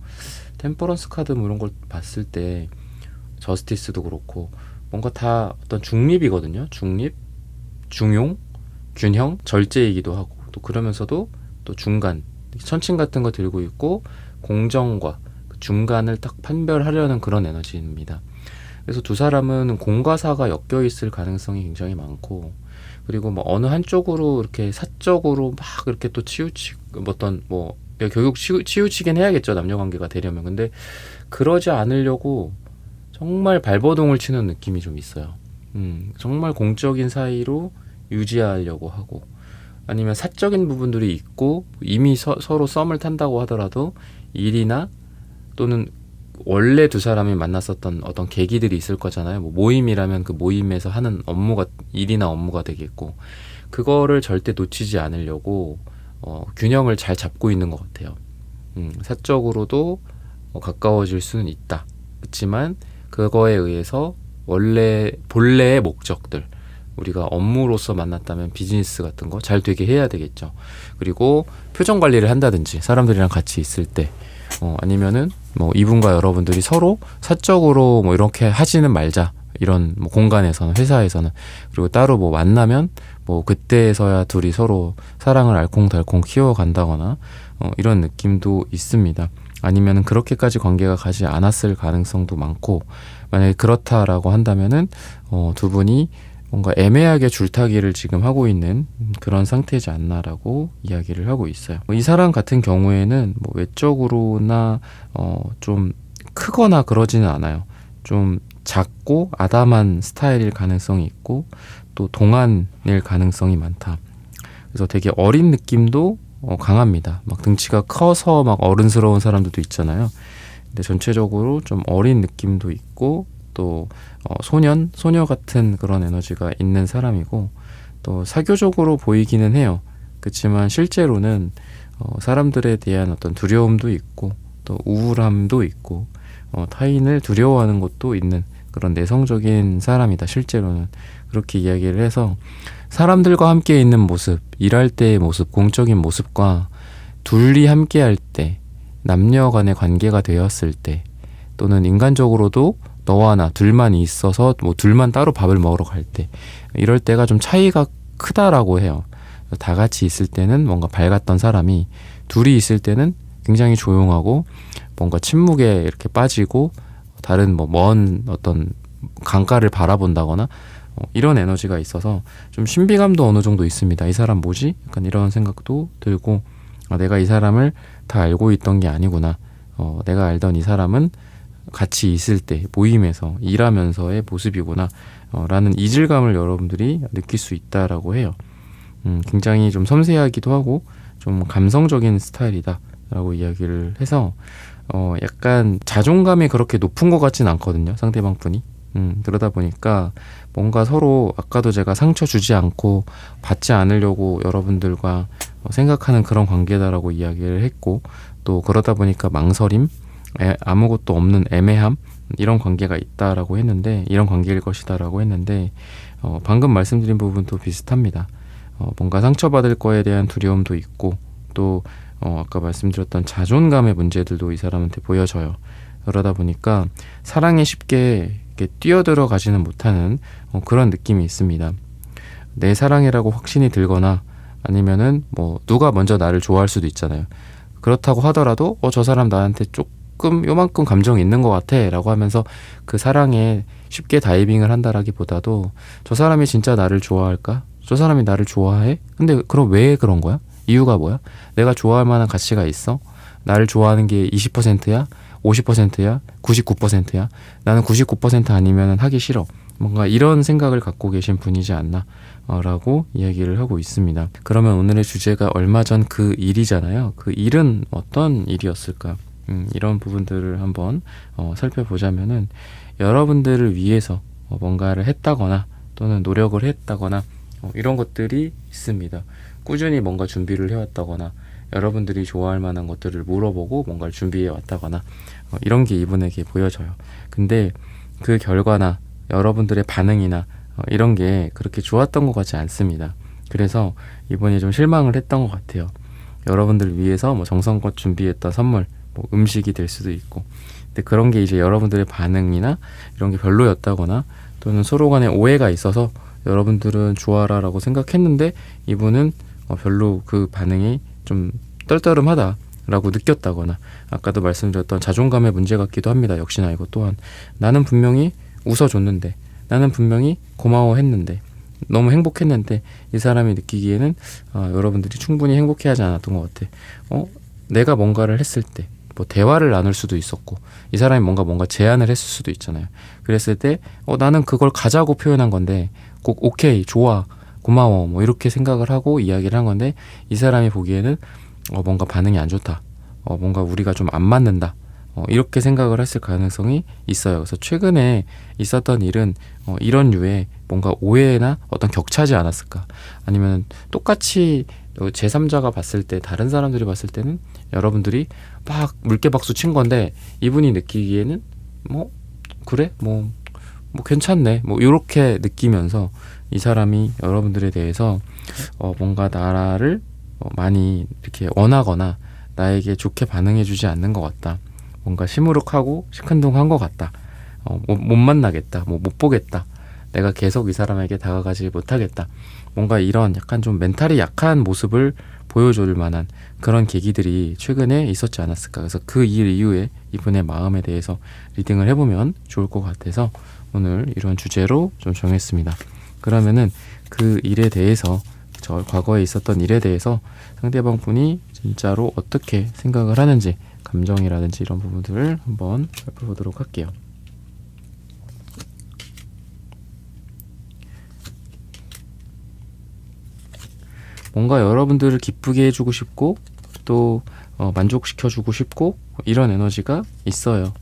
템퍼런스 카드 뭐 이런 걸 봤을 때 저스티스도 그렇고 뭔가 다 어떤 중립이거든요. 중립, 중용, 균형, 절제이기도 하고 또 그러면서도 또 중간, 천칭 같은 거 들고 있고 공정과 그 중간을 딱 판별하려는 그런 에너지입니다. 그래서 두 사람은 공과 사가 엮여 있을 가능성이 굉장히 많고, 그리고 뭐 어느 한쪽으로 이렇게 사적으로 막 이렇게 또 어떤 뭐 결국 치우치긴 해야겠죠, 남녀 관계가 되려면. 근데 그러지 않으려고 정말 발버둥을 치는 느낌이 좀 있어요. 정말 공적인 사이로 유지하려고 하고, 아니면 사적인 부분들이 있고 이미 서로 썸을 탄다고 하더라도 일이나 또는 원래 두 사람이 만났었던 어떤 계기들이 있을 거잖아요. 뭐 모임이라면 그 모임에서 하는 업무가 일이나 업무가 되겠고, 그거를 절대 놓치지 않으려고 균형을 잘 잡고 있는 것 같아요. 사적으로도 가까워질 수는 있다. 그렇지만 그거에 의해서 원래 본래의 목적들, 우리가 업무로서 만났다면 비즈니스 같은 거 잘 되게 해야 되겠죠. 그리고 표정 관리를 한다든지 사람들이랑 같이 있을 때 아니면은 뭐 이분과 여러분들이 서로 사적으로 뭐 이렇게 하지는 말자, 이런 뭐 공간에서는, 회사에서는. 그리고 따로 뭐 만나면 뭐 그때서야 둘이 서로 사랑을 알콩달콩 키워간다거나 이런 느낌도 있습니다. 아니면은 그렇게까지 관계가 가지 않았을 가능성도 많고, 만약에 그렇다라고 한다면은 두 분이 뭔가 애매하게 줄타기를 지금 하고 있는 그런 상태지 않나라고 이야기를 하고 있어요. 이 사람 같은 경우에는 뭐 외적으로나 좀 크거나 그러지는 않아요. 좀 작고 아담한 스타일일 가능성이 있고 또 동안일 가능성이 많다. 그래서 되게 어린 느낌도 강합니다. 막 등치가 커서 막 어른스러운 사람들도 있잖아요. 근데 전체적으로 좀 어린 느낌도 있고 또 소녀 같은 그런 에너지가 있는 사람이고, 또 사교적으로 보이기는 해요. 그렇지만 실제로는 사람들에 대한 어떤 두려움도 있고 또 우울함도 있고 타인을 두려워하는 것도 있는 그런 내성적인 사람이다. 실제로는 그렇게 이야기를 해서, 사람들과 함께 있는 모습, 일할 때의 모습, 공적인 모습과 둘이 함께 할 때, 남녀 간의 관계가 되었을 때, 또는 인간적으로도 너와 나 둘만 있어서 뭐 둘만 따로 밥을 먹으러 갈 때, 이럴 때가 좀 차이가 크다라고 해요. 다 같이 있을 때는 뭔가 밝았던 사람이 둘이 있을 때는 굉장히 조용하고 뭔가 침묵에 이렇게 빠지고 다른 뭐 먼 어떤 강가를 바라본다거나 이런 에너지가 있어서 좀 신비감도 어느 정도 있습니다. 이 사람 뭐지? 약간 이런 생각도 들고, 내가 이 사람을 다 알고 있던 게 아니구나. 내가 알던 이 사람은 같이 있을 때, 모임에서 일하면서의 모습이구나 라는 이질감을 여러분들이 느낄 수 있다라고 해요. 굉장히 좀 섬세하기도 하고 좀 감성적인 스타일이다 라고 이야기를 해서 약간 자존감이 그렇게 높은 것 같진 않거든요, 상대방 분이. 그러다 보니까 뭔가 서로, 아까도 제가 상처 주지 않고 받지 않으려고 여러분들과 생각하는 그런 관계다라고 이야기를 했고, 또 그러다 보니까 망설임, 아무것도 없는 애매함, 이런 관계가 있다라고 했는데, 이런 관계일 것이다라고 했는데 방금 말씀드린 부분도 비슷합니다. 뭔가 상처받을 거에 대한 두려움도 있고, 또 아까 말씀드렸던 자존감의 문제들도 이 사람한테 보여져요. 그러다 보니까 사랑에 쉽게 이렇게 뛰어들어 가지는 못하는 그런 느낌이 있습니다. 내 사랑이라고 확신이 들거나, 아니면은 뭐 누가 먼저 나를 좋아할 수도 있잖아요. 그렇다고 하더라도 저 사람 나한테 조금 요만큼 감정이 있는 것 같아 라고 하면서 그 사랑에 쉽게 다이빙을 한다라기보다도, 저 사람이 진짜 나를 좋아할까? 저 사람이 나를 좋아해? 근데 그럼 왜 그런 거야? 이유가 뭐야? 내가 좋아할 만한 가치가 있어? 나를 좋아하는 게 20%야? 50%야? 99%야? 나는 99% 아니면 하기 싫어. 뭔가 이런 생각을 갖고 계신 분이지 않나 라고 이야기를 하고 있습니다. 그러면 오늘의 주제가 얼마 전 그 일이잖아요. 그 일은 어떤 일이었을까? 이런 부분들을 한번 살펴보자면은, 여러분들을 위해서 뭔가를 했다거나 또는 노력을 했다거나 이런 것들이 있습니다. 꾸준히 뭔가 준비를 해왔다거나, 여러분들이 좋아할 만한 것들을 물어보고 뭔가를 준비해 왔다거나 이런 게 이분에게 보여져요. 근데 그 결과나 여러분들의 반응이나 이런 게 그렇게 좋았던 것 같지 않습니다. 그래서 이분이 좀 실망을 했던 것 같아요. 여러분들 위해서 뭐 정성껏 준비했던 선물, 뭐 음식이 될 수도 있고, 근데 그런 게 이제 여러분들의 반응이나 이런 게 별로였다거나 또는 서로 간에 오해가 있어서 여러분들은 좋아라라고 생각했는데 이분은 별로 그 반응이 좀 떨떠름하다라고 느꼈다거나, 아까도 말씀드렸던 자존감의 문제 같기도 합니다. 역시나 이것 또한 나는 분명히 웃어줬는데, 나는 분명히 고마워했는데, 너무 행복했는데 이 사람이 느끼기에는 여러분들이 충분히 행복해하지 않았던 것 같아. 내가 뭔가를 했을 때 뭐 대화를 나눌 수도 있었고, 이 사람이 뭔가 제안을 했을 수도 있잖아요. 그랬을 때 나는 그걸 가자고 표현한 건데 꼭 오케이, 좋아, 고마워 뭐 이렇게 생각을 하고 이야기를 한 건데, 이 사람이 보기에는 뭔가 반응이 안 좋다, 뭔가 우리가 좀 안 맞는다, 이렇게 생각을 했을 가능성이 있어요. 그래서 최근에 있었던 일은 이런 류의 뭔가 오해나 어떤 격차지 않았을까, 아니면 똑같이 제3자가 봤을 때, 다른 사람들이 봤을 때는 여러분들이 막 물개박수 친 건데 이분이 느끼기에는 그래? 뭐 괜찮네, 뭐 이렇게 느끼면서 이 사람이 여러분들에 대해서 뭔가 나를 많이 이렇게 원하거나 나에게 좋게 반응해주지 않는 것 같다, 뭔가 시무룩하고 시큰둥한 것 같다, 못 만나겠다, 못 보겠다, 내가 계속 이 사람에게 다가가지 못하겠다, 뭔가 이런 약간 좀 멘탈이 약한 모습을 보여줄 만한 그런 계기들이 최근에 있었지 않았을까. 그래서 그 일 이후에 이분의 마음에 대해서 리딩을 해보면 좋을 것 같아서 오늘 이런 주제로 좀 정했습니다. 그러면은 그 일에 대해서, 저 과거에 있었던 일에 대해서 상대방 분이 진짜로 어떻게 생각을 하는지, 감정이라든지 이런 부분들을 한번 살펴보도록 할게요. 뭔가 여러분들을 기쁘게 해주고 싶고 또 만족시켜주고 싶고 이런 에너지가 있어요.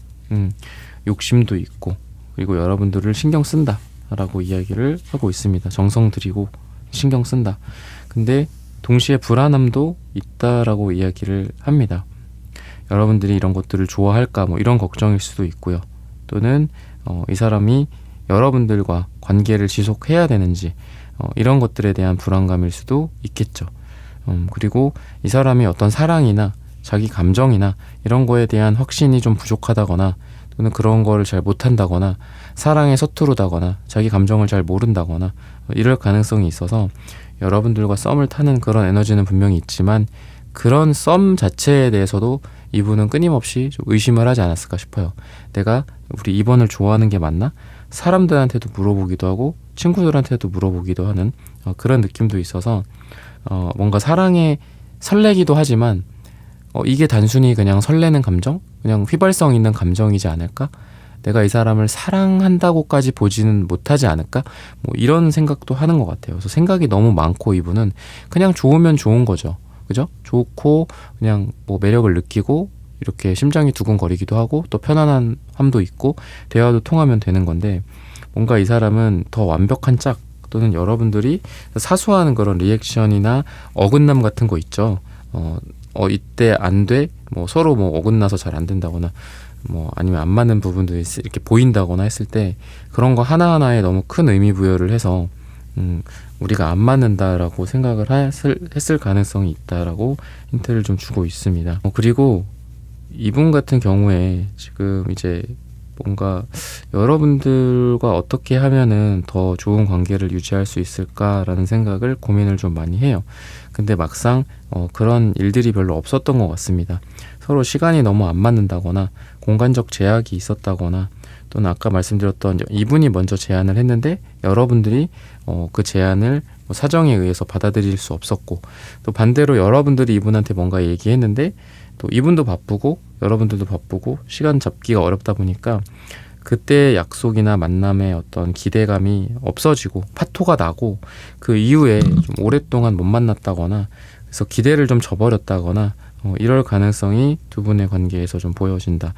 욕심도 있고, 그리고 여러분들을 신경 쓴다 라고 이야기를 하고 있습니다. 정성 들이고 신경 쓴다. 근데 동시에 불안함도 있다라고 이야기를 합니다. 여러분들이 이런 것들을 좋아할까, 뭐 이런 걱정일 수도 있고요. 또는 이 사람이 여러분들과 관계를 지속해야 되는지, 이런 것들에 대한 불안감일 수도 있겠죠. 그리고 이 사람이 어떤 사랑이나 자기 감정이나 이런 거에 대한 확신이 좀 부족하다거나, 또는 그런 거를 잘 못한다거나, 사랑에 서투르다거나, 자기 감정을 잘 모른다거나 이럴 가능성이 있어서 여러분들과 썸을 타는 그런 에너지는 분명히 있지만, 그런 썸 자체에 대해서도 이분은 끊임없이 좀 의심을 하지 않았을까 싶어요. 내가 우리 이번을 좋아하는 게 맞나? 사람들한테도 물어보기도 하고 친구들한테도 물어보기도 하는 그런 느낌도 있어서 뭔가 사랑에 설레기도 하지만 이게 단순히 그냥 설레는 감정? 그냥 휘발성 있는 감정이지 않을까? 내가 이 사람을 사랑한다고까지 보지는 못하지 않을까? 뭐 이런 생각도 하는 것 같아요. 그래서 생각이 너무 많고, 이분은 그냥 좋으면 좋은 거죠. 그죠? 좋고 그냥 뭐 매력을 느끼고 이렇게 심장이 두근거리기도 하고 또 편안함도 있고 대화도 통하면 되는 건데, 뭔가 이 사람은 더 완벽한 짝, 또는 여러분들이 사소한 그런 리액션이나 어긋남 같은 거 있죠. 이때 안 돼? 뭐 서로 뭐 어긋나서 잘 안 된다거나, 뭐 아니면 안 맞는 부분도 이렇게 보인다거나 했을 때 그런 거 하나하나에 너무 큰 의미 부여를 해서 우리가 안 맞는다라고 생각을 했을 가능성이 있다라고 힌트를 좀 주고 있습니다. 그리고 이분 같은 경우에 지금 이제 뭔가 여러분들과 어떻게 하면은 더 좋은 관계를 유지할 수 있을까라는 생각을, 고민을 좀 많이 해요. 근데 막상 그런 일들이 별로 없었던 것 같습니다. 서로 시간이 너무 안 맞는다거나, 공간적 제약이 있었다거나, 또는 아까 말씀드렸던 이분이 먼저 제안을 했는데 여러분들이 그 제안을 사정에 의해서 받아들일 수 없었고, 또 반대로 여러분들이 이분한테 뭔가 얘기했는데 또 이분도 바쁘고 여러분들도 바쁘고 시간 잡기가 어렵다 보니까 그때 약속이나 만남의 어떤 기대감이 없어지고 파토가 나고, 그 이후에 좀 오랫동안 못 만났다거나, 그래서 기대를 좀 저버렸다거나 이럴 가능성이 두 분의 관계에서 좀 보여진다,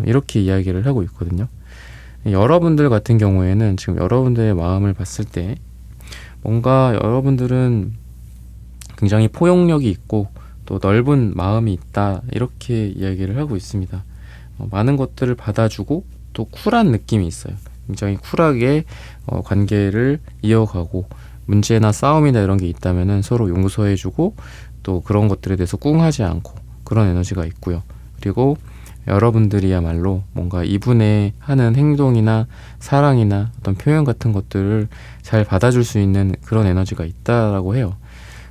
이렇게 이야기를 하고 있거든요. 여러분들 같은 경우에는 지금 여러분들의 마음을 봤을 때 뭔가 여러분들은 굉장히 포용력이 있고 또 넓은 마음이 있다, 이렇게 이야기를 하고 있습니다. 많은 것들을 받아주고 또 쿨한 느낌이 있어요. 굉장히 쿨하게 관계를 이어가고, 문제나 싸움이나 이런 게 있다면은 서로 용서해주고, 또 그런 것들에 대해서 꿍하지 않고, 그런 에너지가 있고요. 그리고 여러분들이야말로 뭔가 이분의 하는 행동이나 사랑이나 어떤 표현 같은 것들을 잘 받아줄 수 있는 그런 에너지가 있다라고 해요.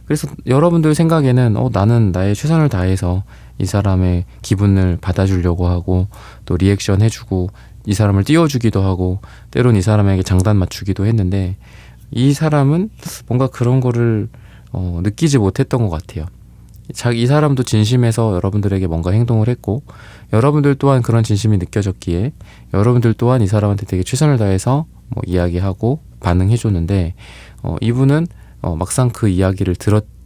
그래서 여러분들 생각에는 나는 나의 최선을 다해서 이 사람의 기분을 받아주려고 하고, 또 리액션 해주고, 이 사람을 띄워주기도 하고, 때론 이 사람에게 장단 맞추기도 했는데, 이 사람은 뭔가 그런 거를 느끼지 못했던 것 같아요. 이 사람도 진심에서 여러분들에게 뭔가 행동을 했고, 여러분들 또한 그런 진심이 느껴졌기에 여러분들 또한 이 사람한테 되게 최선을 다해서 뭐 이야기하고 반응해줬는데, 이분은 막상 그 이야기를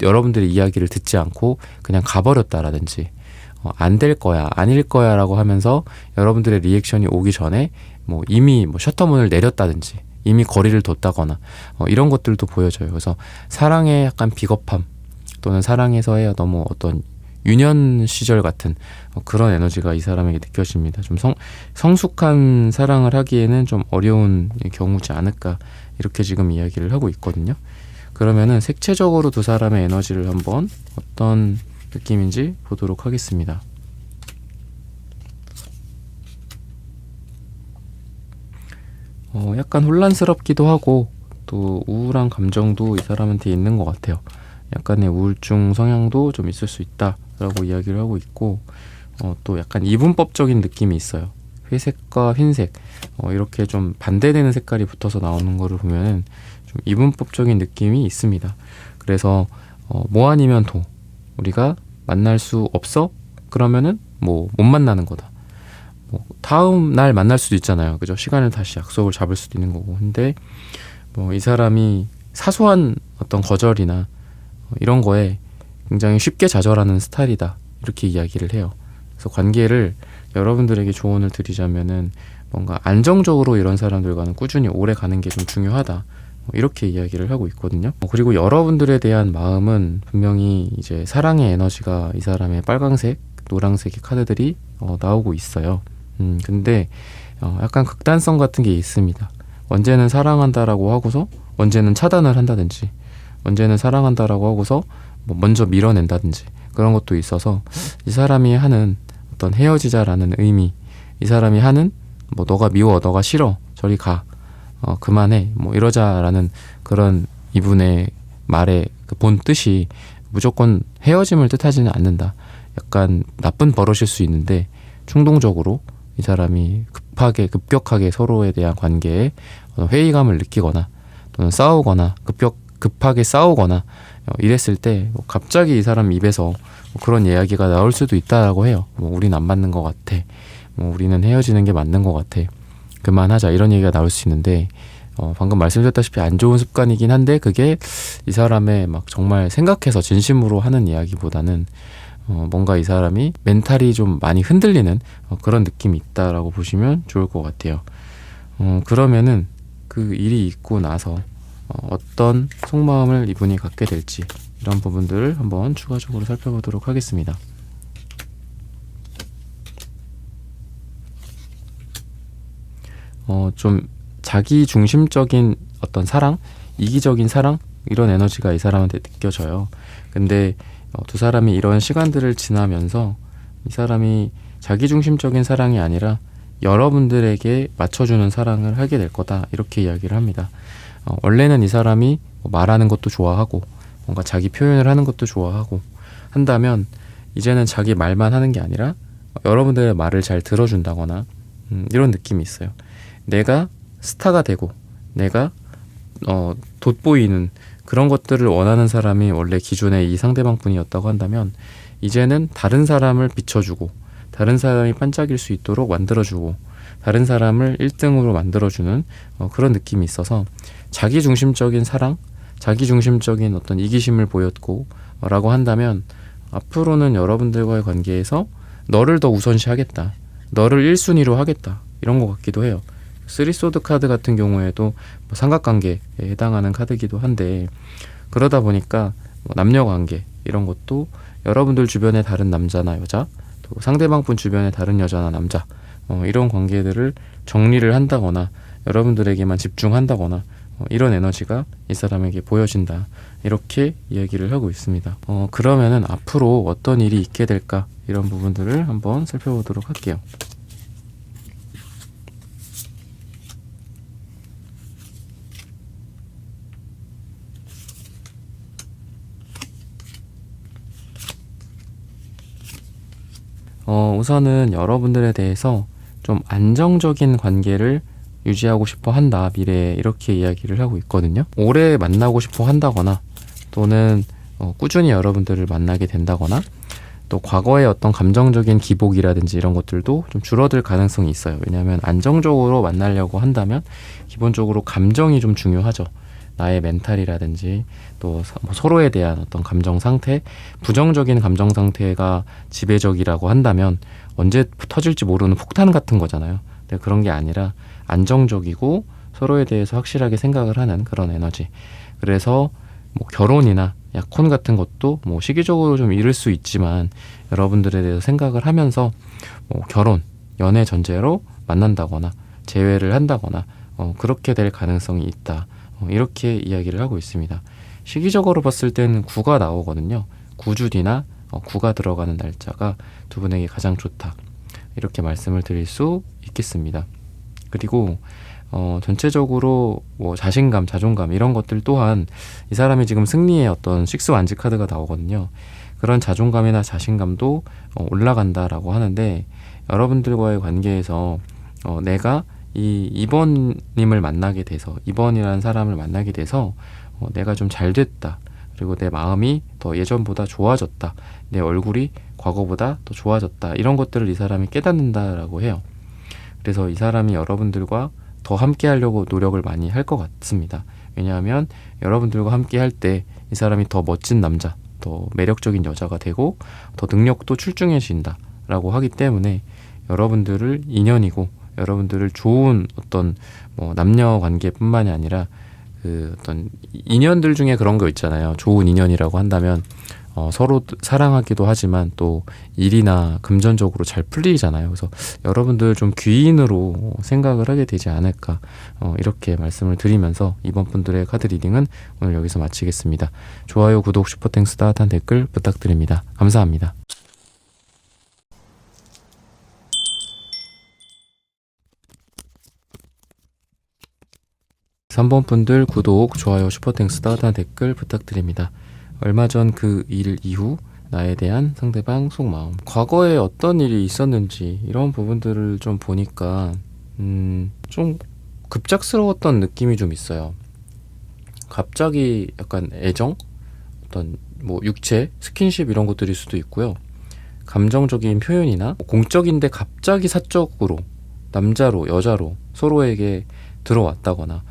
여러분들의 이야기를 듣지 않고 그냥 가버렸다라든지, 안 될 거야, 아닐 거야 라고 하면서 여러분들의 리액션이 오기 전에 뭐 이미 뭐 셔터문을 내렸다든지, 이미 거리를 뒀다거나, 이런 것들도 보여져요. 그래서 사랑의 약간 비겁함, 또는 사랑에서의 너무 어떤 유년 시절 같은 그런 에너지가 이 사람에게 느껴집니다. 좀 성숙한 사랑을 하기에는 좀 어려운 경우지 않을까, 이렇게 지금 이야기를 하고 있거든요. 그러면은 색채적으로 두 사람의 에너지를 한번 어떤 느낌인지 보도록 하겠습니다. 약간 혼란스럽기도 하고, 또 우울한 감정도 이 사람한테 있는 것 같아요. 약간의 우울증 성향도 좀 있을 수 있다라고 이야기를 하고 있고, 또 약간 이분법적인 느낌이 있어요. 회색과 흰색, 이렇게 좀 반대되는 색깔이 붙어서 나오는 거를 보면은 좀 이분법적인 느낌이 있습니다. 그래서 뭐 아니면 도, 우리가 만날 수 없어? 그러면은 뭐 못 만나는 거다. 뭐 다음 날 만날 수도 있잖아요. 그죠? 시간을 다시 약속을 잡을 수도 있는 거고. 근데 뭐 이 사람이 사소한 어떤 거절이나 이런 거에 굉장히 쉽게 좌절하는 스타일이다, 이렇게 이야기를 해요. 그래서 관계를, 여러분들에게 조언을 드리자면은 뭔가 안정적으로 이런 사람들과는 꾸준히 오래 가는 게 좀 중요하다, 이렇게 이야기를 하고 있거든요. 그리고 여러분들에 대한 마음은 분명히 이제 사랑의 에너지가, 이 사람의 빨강색, 노란색의 카드들이 나오고 있어요. 근데 약간 극단성 같은 게 있습니다. 언제는 사랑한다라고 하고서 언제는 차단을 한다든지, 언제는 사랑한다라고 하고서 뭐 먼저 밀어낸다든지, 그런 것도 있어서 이 사람이 하는 어떤 헤어지자라는 의미, 이 사람이 하는 뭐 너가 미워, 너가 싫어, 저리 가, 그만해, 뭐 이러자라는 그런 이분의 말의 그 본 뜻이 무조건 헤어짐을 뜻하지는 않는다. 약간 나쁜 버릇일 수 있는데, 충동적으로 이 사람이 급격하게 서로에 대한 관계에 회의감을 느끼거나, 또는 싸우거나, 급하게 싸우거나, 이랬을 때 갑자기 이 사람 입에서 뭐 그런 이야기가 나올 수도 있다라고 해요. 뭐 우린 안 맞는 것 같아, 뭐 우리는 헤어지는 게 맞는 것 같아, 그만하자, 이런 얘기가 나올 수 있는데, 방금 말씀드렸다시피 안 좋은 습관이긴 한데, 그게 이 사람의 막 정말 생각해서 진심으로 하는 이야기보다는 뭔가 이 사람이 멘탈이 좀 많이 흔들리는 그런 느낌이 있다라고 보시면 좋을 것 같아요. 그러면은 그 일이 있고 나서 어떤 속마음을 이분이 갖게 될지, 이런 부분들을 한번 추가적으로 살펴보도록 하겠습니다. 좀 자기 중심적인 어떤 사랑, 이기적인 사랑, 이런 에너지가 이 사람한테 느껴져요. 근데 두 사람이 이런 시간들을 지나면서 이 사람이 자기 중심적인 사랑이 아니라 여러분들에게 맞춰주는 사랑을 하게 될 거다, 이렇게 이야기를 합니다. 원래는 이 사람이 말하는 것도 좋아하고, 뭔가 자기 표현을 하는 것도 좋아하고 한다면, 이제는 자기 말만 하는 게 아니라 여러분들의 말을 잘 들어준다거나, 이런 느낌이 있어요. 내가 스타가 되고, 내가 돋보이는 그런 것들을 원하는 사람이 원래 기존에 이 상대방 분이었다고 한다면, 이제는 다른 사람을 비춰주고, 다른 사람이 반짝일 수 있도록 만들어주고, 다른 사람을 1등으로 만들어주는 그런 느낌이 있어서, 자기중심적인 사랑, 자기중심적인 어떤 이기심을 보였고 라고 한다면, 앞으로는 여러분들과의 관계에서 너를 더 우선시하겠다, 너를 1순위로 하겠다, 이런 것 같기도 해요. 쓰리소드 카드 같은 경우에도 삼각관계에 해당하는 카드이기도 한데, 그러다 보니까 남녀관계, 이런 것도 여러분들 주변의 다른 남자나 여자, 또 상대방 분 주변의 다른 여자나 남자, 이런 관계들을 정리를 한다거나 여러분들에게만 집중한다거나 이런 에너지가 이 사람에게 보여진다, 이렇게 이야기를 하고 있습니다. 그러면은 앞으로 어떤 일이 있게 될까, 이런 부분들을 한번 살펴보도록 할게요. 우선은 여러분들에 대해서 좀 안정적인 관계를 유지하고 싶어 한다, 미래에, 이렇게 이야기를 하고 있거든요. 오래 만나고 싶어 한다거나, 또는 꾸준히 여러분들을 만나게 된다거나, 또 과거의 어떤 감정적인 기복이라든지 이런 것들도 좀 줄어들 가능성이 있어요. 왜냐하면 안정적으로 만나려고 한다면 기본적으로 감정이 좀 중요하죠. 나의 멘탈이라든지 또 서로에 대한 어떤 감정 상태, 부정적인 감정 상태가 지배적이라고 한다면 언제 터질지 모르는 폭탄 같은 거잖아요. 근데 그런 게 아니라 안정적이고 서로에 대해서 확실하게 생각을 하는 그런 에너지. 그래서 뭐 결혼이나 약혼 같은 것도 뭐 시기적으로 좀 이를 수 있지만 여러분들에 대해서 생각을 하면서 뭐 결혼, 연애 전제로 만난다거나 재회를 한다거나 그렇게 될 가능성이 있다. 이렇게 이야기를 하고 있습니다. 시기적으로 봤을 때는 9가 나오거든요. 9주 뒤나 9가 들어가는 날짜가 두 분에게 가장 좋다, 이렇게 말씀을 드릴 수 있겠습니다. 그리고 전체적으로 뭐 자신감, 자존감 이런 것들 또한 이 사람이 지금 승리의 어떤 식스 완지 카드가 나오거든요. 그런 자존감이나 자신감도 올라간다라고 하는데, 여러분들과의 관계에서 내가 이 2번님을 만나게 돼서, 2번이라는 사람을 만나게 돼서 내가 좀 잘 됐다, 그리고 내 마음이 더 예전보다 좋아졌다, 내 얼굴이 과거보다 더 좋아졌다, 이런 것들을 이 사람이 깨닫는다라고 해요. 그래서 이 사람이 여러분들과 더 함께 하려고 노력을 많이 할 것 같습니다. 왜냐하면 여러분들과 함께 할 때 이 사람이 더 멋진 남자, 더 매력적인 여자가 되고 더 능력도 출중해진다 라고 하기 때문에 여러분들을 인연이고 여러분들을 좋은 어떤 뭐 남녀 관계뿐만이 아니라 그 어떤 인연들 중에 그런 거 있잖아요. 좋은 인연이라고 한다면 서로 사랑하기도 하지만 또 일이나 금전적으로 잘 풀리잖아요. 그래서 여러분들 좀 귀인으로 생각을 하게 되지 않을까, 이렇게 말씀을 드리면서 이번 분들의 카드 리딩은 오늘 여기서 마치겠습니다. 좋아요, 구독, 슈퍼땡스, 따뜻한 댓글 부탁드립니다. 감사합니다. 3번 분들 구독, 좋아요, 슈퍼땡스, 따뜻한 댓글 부탁드립니다. 얼마 전 그 일 이후 나에 대한 상대방 속마음, 과거에 어떤 일이 있었는지 이런 부분들을 좀 보니까 좀 급작스러웠던 느낌이 좀 있어요. 갑자기 약간 애정, 어떤 뭐 육체, 스킨십 이런 것들일 수도 있고요. 감정적인 표현이나 공적인데 갑자기 사적으로, 남자로 여자로 서로에게 들어왔다거나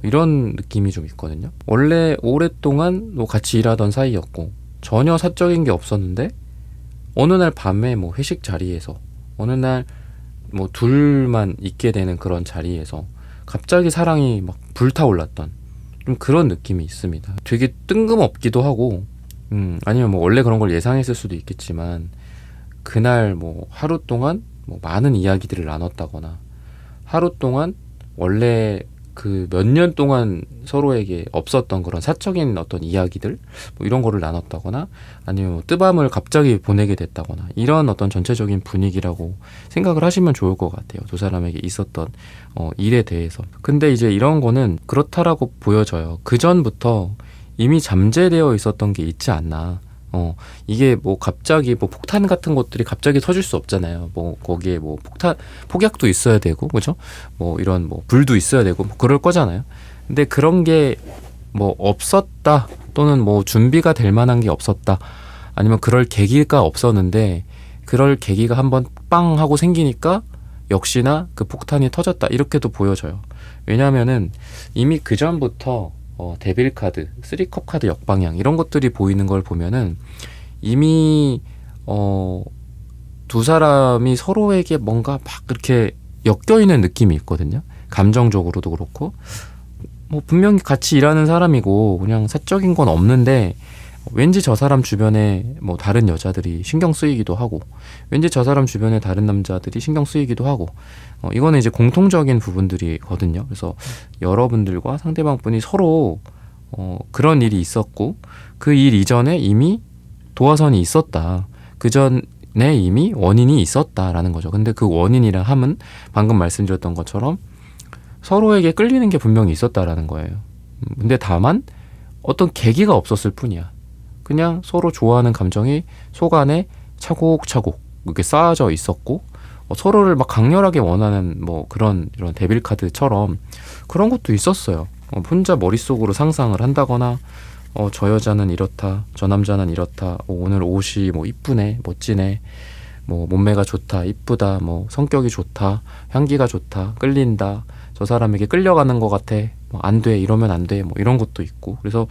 이런 느낌이 좀 있거든요. 원래 오랫동안 뭐 같이 일하던 사이였고 전혀 사적인 게 없었는데 어느 날 밤에 뭐 회식 자리에서, 어느 날 뭐 둘만 있게 되는 그런 자리에서 갑자기 사랑이 막 불타올랐던 좀 그런 느낌이 있습니다. 되게 뜬금없기도 하고 아니면 뭐 원래 그런 걸 예상했을 수도 있겠지만 그날 뭐 하루 동안 뭐 많은 이야기들을 나눴다거나, 하루 동안 원래 그 몇 년 동안 서로에게 없었던 그런 사적인 어떤 이야기들 뭐 이런 거를 나눴다거나, 아니면 뭐 뜨밤을 갑자기 보내게 됐다거나, 이런 어떤 전체적인 분위기라고 생각을 하시면 좋을 것 같아요. 두 사람에게 있었던 일에 대해서. 근데 이제 이런 거는 그렇다라고 보여져요. 그 전부터 이미 잠재되어 있었던 게 있지 않나. 이게 뭐 갑자기 뭐 폭탄 같은 것들이 갑자기 터질 수 없잖아요. 뭐 거기에 뭐 폭약도 있어야 되고, 그죠? 뭐 이런 뭐 불도 있어야 되고 뭐 그럴 거잖아요. 근데 그런 게 뭐 없었다, 또는 뭐 준비가 될 만한 게 없었다, 아니면 그럴 계기가 없었는데 그럴 계기가 한번 빵 하고 생기니까 역시나 그 폭탄이 터졌다, 이렇게도 보여져요. 왜냐하면은 이미 그 전부터 데빌 카드, 3컵 카드 역방향 이런 것들이 보이는 걸 보면은 이미 두 사람이 서로에게 뭔가 막 그렇게 엮여있는 느낌이 있거든요. 감정적으로도 그렇고, 뭐 분명히 같이 일하는 사람이고 그냥 사적인 건 없는데 왠지 저 사람 주변에 뭐 다른 여자들이 신경 쓰이기도 하고, 왠지 저 사람 주변에 다른 남자들이 신경 쓰이기도 하고, 이거는 이제 공통적인 부분들이거든요. 그래서 여러분들과 상대방 분이 서로 그런 일이 있었고, 그 일 이전에 이미 도화선이 있었다. 그 전에 이미 원인이 있었다라는 거죠. 근데 그 원인이라 함은 방금 말씀드렸던 것처럼 서로에게 끌리는 게 분명히 있었다라는 거예요. 근데 다만 어떤 계기가 없었을 뿐이야. 그냥 서로 좋아하는 감정이 속 안에 차곡차곡 이렇게 쌓아져 있었고, 서로를 막 강렬하게 원하는 뭐 그런 이런 데빌 카드처럼 그런 것도 있었어요. 혼자 머릿속으로 상상을 한다거나, 저 여자는 이렇다, 저 남자는 이렇다, 오늘 옷이 뭐 이쁘네, 멋지네, 뭐 몸매가 좋다, 이쁘다, 뭐 성격이 좋다, 향기가 좋다, 끌린다, 저 사람에게 끌려가는 것 같아, 뭐 안 돼, 이러면 안 돼, 뭐 이런 것도 있고. 그래서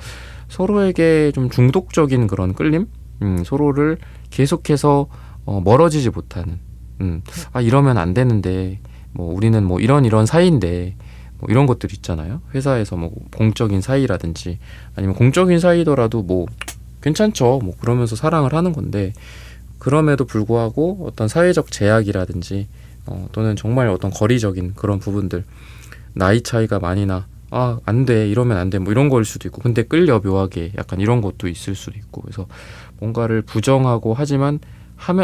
서로에게 좀 중독적인 그런 끌림, 서로를 계속해서 멀어지지 못하는, 이러면 안 되는데, 뭐 우리는 뭐 이런 사이인데, 뭐 이런 것들 있잖아요. 회사에서 뭐 공적인 사이라든지 아니면 공적인 사이더라도 뭐 괜찮죠. 뭐 그러면서 사랑을 하는 건데, 그럼에도 불구하고 어떤 사회적 제약이라든지 또는 정말 어떤 거리적인 그런 부분들, 나이 차이가 많이 나, 안 돼, 이러면 안 돼, 뭐 이런 거일 수도 있고, 근데 끌려 묘하게 약간 이런 것도 있을 수도 있고. 그래서 뭔가를 부정하고 하지만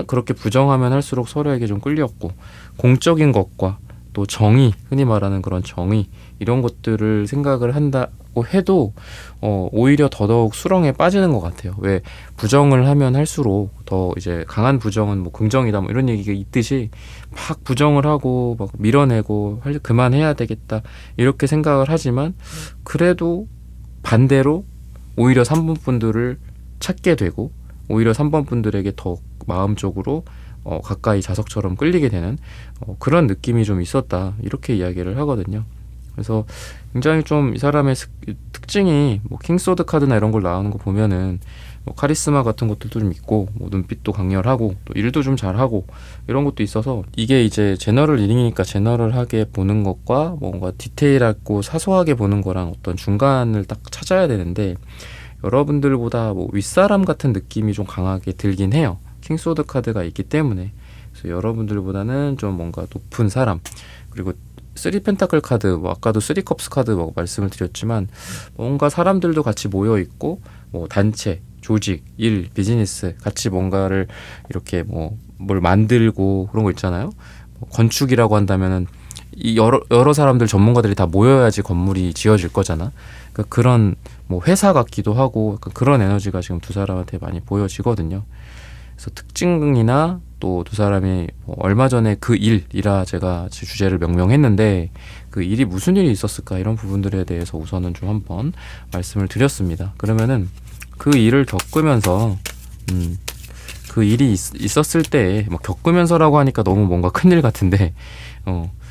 그렇게 부정하면 할수록 서로에게 좀 끌렸고, 공적인 것과 또 정의, 흔히 말하는 그런 정의, 이런 것들을 생각을 한다고 해도 오히려 더더욱 수렁에 빠지는 것 같아요. 왜 부정을 하면 할수록 더 이제 강한 부정은 뭐 긍정이다, 뭐 이런 얘기가 있듯이 막 부정을 하고 막 밀어내고 그만해야 되겠다 이렇게 생각을 하지만, 그래도 반대로 오히려 3번 분들을 찾게 되고, 오히려 3번 분들에게 더 마음적으로 가까이 자석처럼 끌리게 되는 그런 느낌이 좀 있었다, 이렇게 이야기를 하거든요. 그래서 굉장히 좀 이 사람의 특징이 뭐 킹소드 카드나 이런 걸 나오는 거 보면은 뭐 카리스마 같은 것들도 좀 있고, 뭐 눈빛도 강렬하고, 또 일도 좀 잘하고, 이런 것도 있어서, 이게 이제 제너럴 리딩이니까 제너럴하게 보는 것과 뭔가 디테일하고 사소하게 보는 거랑 어떤 중간을 딱 찾아야 되는데, 여러분들보다 뭐 윗사람 같은 느낌이 좀 강하게 들긴 해요. 킹소드 카드가 있기 때문에. 그래서 여러분들보다는 좀 뭔가 높은 사람, 그리고 3펜타클 카드, 뭐 아까도 3컵스 카드 뭐 말씀을 드렸지만, 뭔가 사람들도 같이 모여 있고, 뭐 단체, 조직, 일, 비즈니스 같이 뭔가를 이렇게 뭐 뭘 만들고 그런 거 있잖아요. 뭐 건축이라고 한다면은 이 여러 사람들 전문가들이 다 모여야지 건물이 지어질 거잖아. 그러니까 그런 뭐 회사 같기도 하고, 그런 에너지가 지금 두 사람한테 많이 보여지거든요. 그래서 특징이나 또 두 사람이 뭐 얼마 전에 그 일이라 제가 주제를 명명했는데, 그 일이 무슨 일이 있었을까, 이런 부분들에 대해서 우선은 좀 한번 말씀을 드렸습니다. 그러면은 그 일을 겪으면서 그 일이 있었을 때, 뭐 겪으면서라고 하니까 너무 뭔가 큰일 같은데,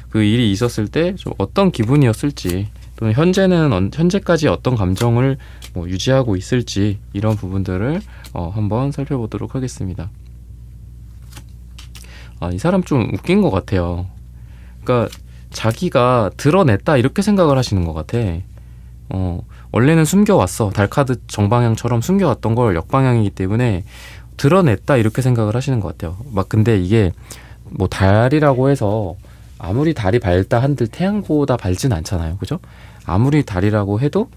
그 일이 있었을 때 좀 어떤 기분이었을지, 또는 현재까지 어떤 감정을 뭐 유지하고 있을지, 이런 부분들을 한번 살펴보도록 하겠습니다. 이 사람 좀 웃긴 것 같아요. 그러니까 자기가 드러냈다 이렇게 생각을 하시는 것 같아. 원래는 숨겨왔어. 달카드 정방향처럼 숨겨왔던 걸 역방향이기 때문에 드러냈다 이렇게 생각을 하시는 것 같아요. 막 근데 이게 뭐 달이라고 해서 아무리 달이 밝다 한들 태양보다 밝진 않잖아요. 그죠? 아무리 달이라고 해도